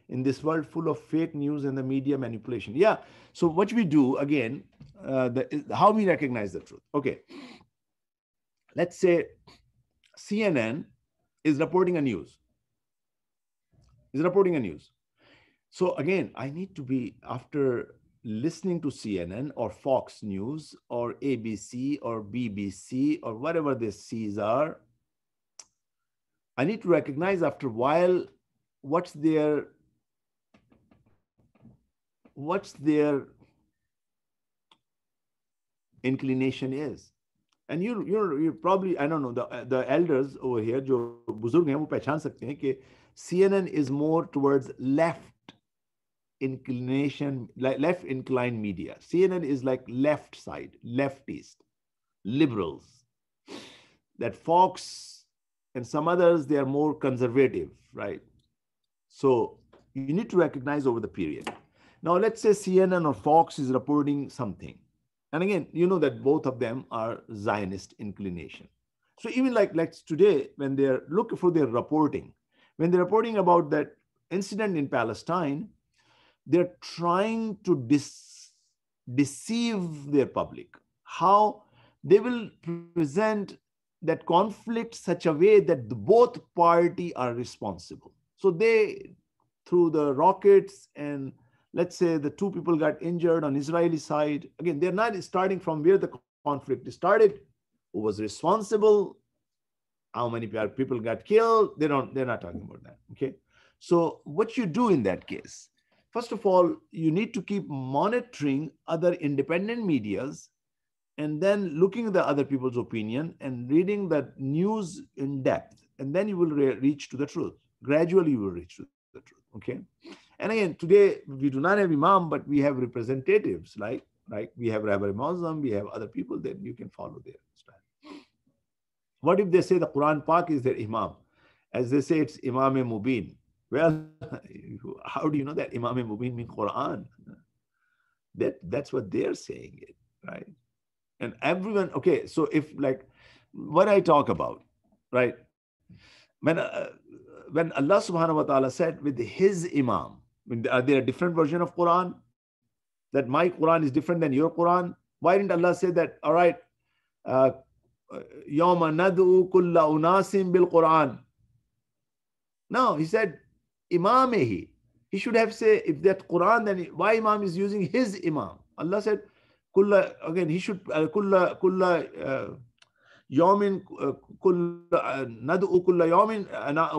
in this world full of fake news and the media manipulation? Yeah. So what we do again, how we recognize the truth. Okay. Let's say CNN is reporting a news. So again, I need to be, after listening to CNN or Fox News or ABC or BBC or whatever the C's are, I need to recognize after a while what's their inclination is. And you're probably, I don't know, the elders over here, jo buzurg hain, wo pehchan sakte hain ki CNN is more towards left inclination, left inclined media. CNN is like left side, leftist, liberals. That Fox and some others, they are more conservative, right? So you need to recognize over the period. Now let's say CNN or Fox is reporting something. And again, you know that both of them are Zionist inclination. So even like today, when they're looking for their reporting, when they're reporting about that incident in Palestine, they're trying to deceive their public. How they will present that conflict such a way that both parties are responsible. So they, through the rockets, and let's say the two people got injured on Israeli side. Again, they're not starting from where the conflict started, who was responsible, how many people got killed. They're not talking about that. Okay. So what you do in that case, first of all, you need to keep monitoring other independent medias, and then looking at the other people's opinion and reading the news in depth and then you will reach to the truth. Gradually you will reach to the truth. Okay. And again, today we do not have imam, but we have representatives, like we have Rabbi Muslim, we have other people that you can follow their style. What if they say the Quran Pak is their imam? As they say, it's Imam Mubin. Well, how do you know that Imam Mubin means Quran? That's what they're saying it, right? And everyone, okay, so if like what I talk about, right? When Allah subhanahu wa ta'ala said with his imam, are there a different version of Quran? That my Quran is different than your Quran? Why didn't Allah say that, all right, yawma nad'u kulla unasim bil Quran? No, he said, imamehi. He should have said, if that Quran, then why imam is using his imam? Allah said, kulla, again, he should, kulla yawmin, nad'u kulla yawmin,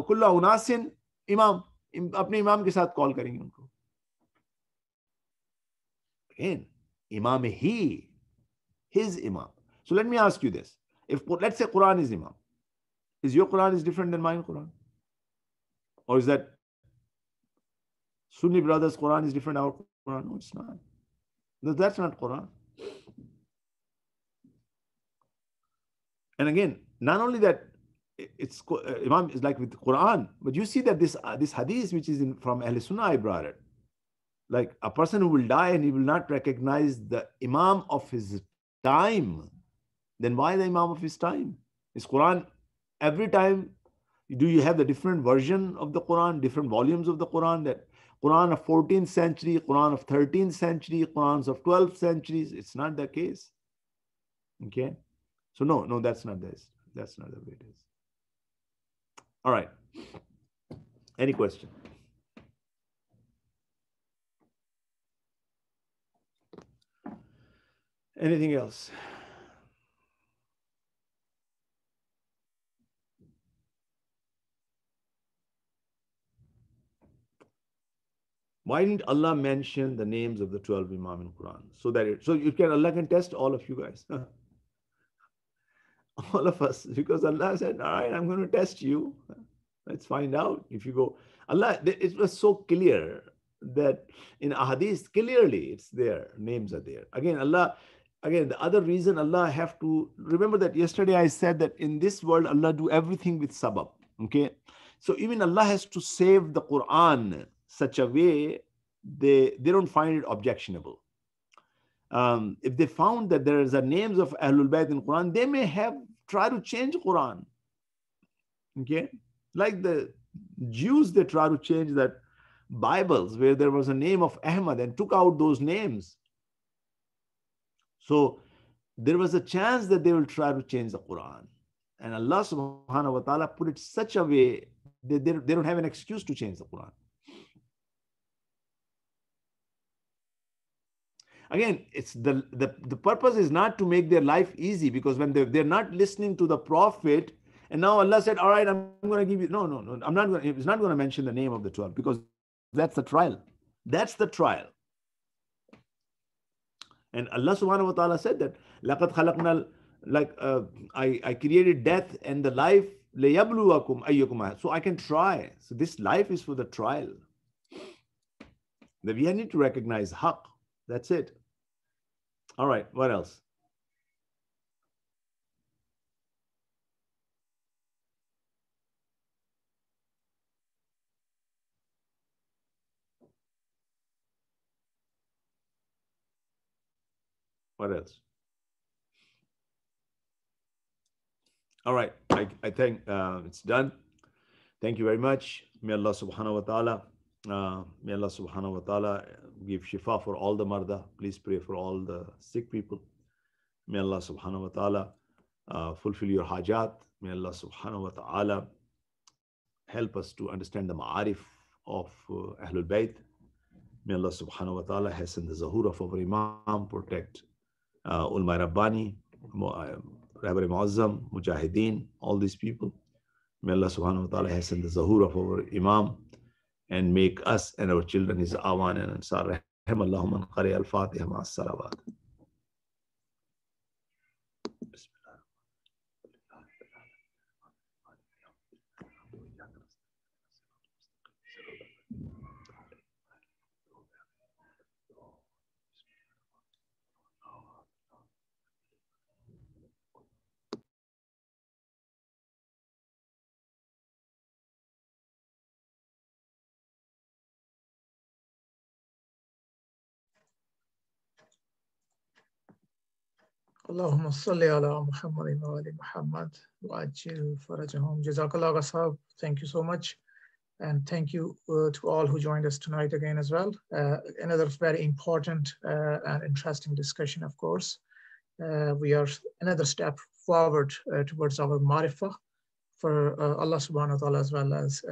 kulla unasin, imam. अपने इमाम के साथ call करेंगे उनको. Again, imam he, his imam. So let me ask you this. If let's say Quran is imam, is your Quran is different than mine Quran? Or is that Sunni brothers' Quran is different than our Quran? No, it's not. That's not Quran. And again, not only that, it's Imam is like with Quran, but you see that this hadith which is from Ahl Sunnah, I brought it. Like a person who will die and he will not recognize the Imam of his time, then why the Imam of his time? Is Quran every time? Do you have the different version of the Quran, different volumes of the Quran? That Quran of 14th century, Quran of 13th century, Qurans of 12th centuries? It's not the case. Okay, so no, that's not this. That's not the way it is. All right. Any question? Anything else? Why didn't Allah mention the names of the 12 Imam in Quran? Allah can test all of you guys. All of us, because Allah said, all right, I'm going to test you. Let's find out. If you go, Allah, it was so clear that in ahadith, clearly it's there, names are there. Again, the other reason Allah have to, remember that yesterday I said that in this world, Allah do everything with sabab. Okay. So even Allah has to save the Quran such a way they don't find it objectionable. If they found that there is a names of Ahlul Bayt in Quran, they may have tried to change Quran. Okay, like the Jews, they try to change that Bibles where there was a name of Ahmad and took out those names. So there was a chance that they will try to change the Quran, and Allah subhanahu wa ta'ala put it such a way that they don't have an excuse to change the Quran. Again, it's the purpose is not to make their life easy, because when they're not listening to the Prophet, and now Allah said, all right, I'm going to give you, no, I'm not going to, it's not going to mention the name of the 12, because that's the trial. That's the trial. And Allah subhanahu wa ta'ala said that, لَقَدْ خَلَقْنَا, like I created death and the life, لَيَبْلُوَكُمْ أَيُّكُمْ. So I can try. So this life is for the trial. That we need to recognize haqq. That's it. All right, what else? What else? All right, I think it's done. Thank you very much. May Allah subhanahu wa ta'ala give shifa for all the marda. Please pray for all the sick people. May Allah subhanahu wa ta'ala fulfill your hajat. May Allah subhanahu wa ta'ala help us to understand the ma'arif of Ahlul Bayt. May Allah subhanahu wa ta'ala hasten the zahur of our Imam, protect Ulma Rabbani, Rabbi Muazzam, Mujahideen, all these people. May Allah subhanahu wa ta'ala hasten the zahur of our Imam and make us and our children his awan and ansar. Rahim Allahumma qari al-Fatiha ma'as salawat. Allahumma salli ala Muhammad wa ali Muhammad wa ajil farajahum. Jazakallah, Agha sahab. Thank you so much. And thank you to all who joined us tonight again as well. Another very important and interesting discussion, of course. We are another step forward towards our marifah for Allah subhanahu wa ta'ala, as well as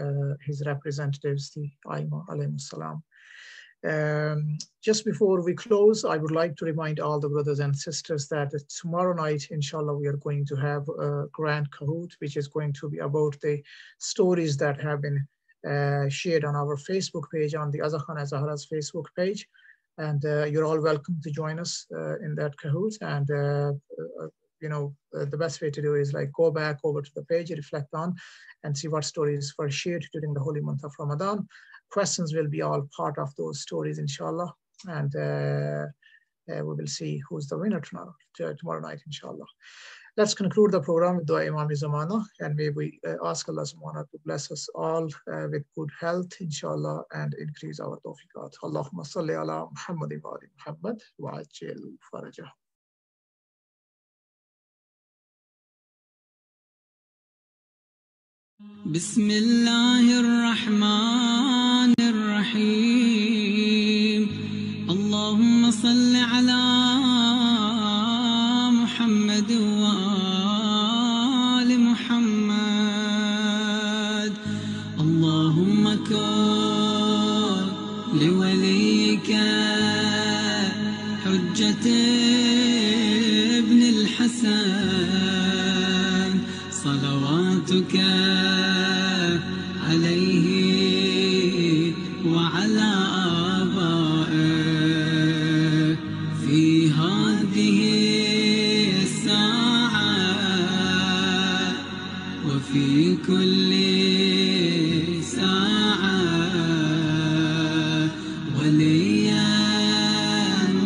his representatives, the Aima alayhi salam. Just before we close, I would like to remind all the brothers and sisters that tomorrow night, inshallah, we are going to have a grand Kahoot, which is going to be about the stories that have been shared on our Facebook page, on the Azakhana-e-Zahra's Facebook page. And you're all welcome to join us in that Kahoot. And the best way to do is like go back over to the page, reflect on, and see what stories were shared during the holy month of Ramadan. Questions will be all part of those stories, inshallah. And we will see who's the winner tomorrow night, inshallah. Let's conclude the program with Dua Imam Zamana, and may we ask Allah subhanahu to bless us all with good health, inshallah, and increase our tawfiqat. Allahumma salli ala Muhammad wa ali Muhammad wa ajil farajah. بسم الله الرحمن الرحيم اللهم صل على محمد وآل محمد اللهم كن لوليك حجة ابن الحسن صلواتك عليه وعلى آبائه في هذه الساعة وفي كل ساعة وليا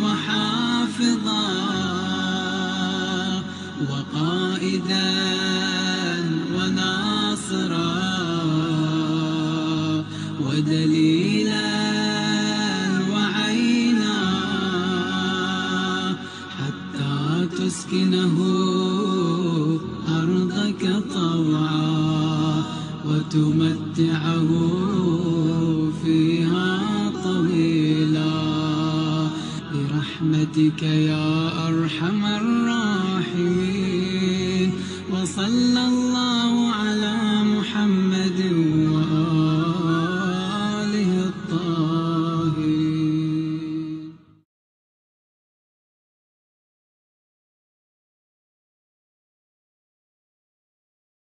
وحافظا وقائدا وناصرا ودليلا وعينا حتى تسكنه أرضك طوعا وتمتعه فيها طويلا برحمتك يا أرحم الراحمين وصلى الله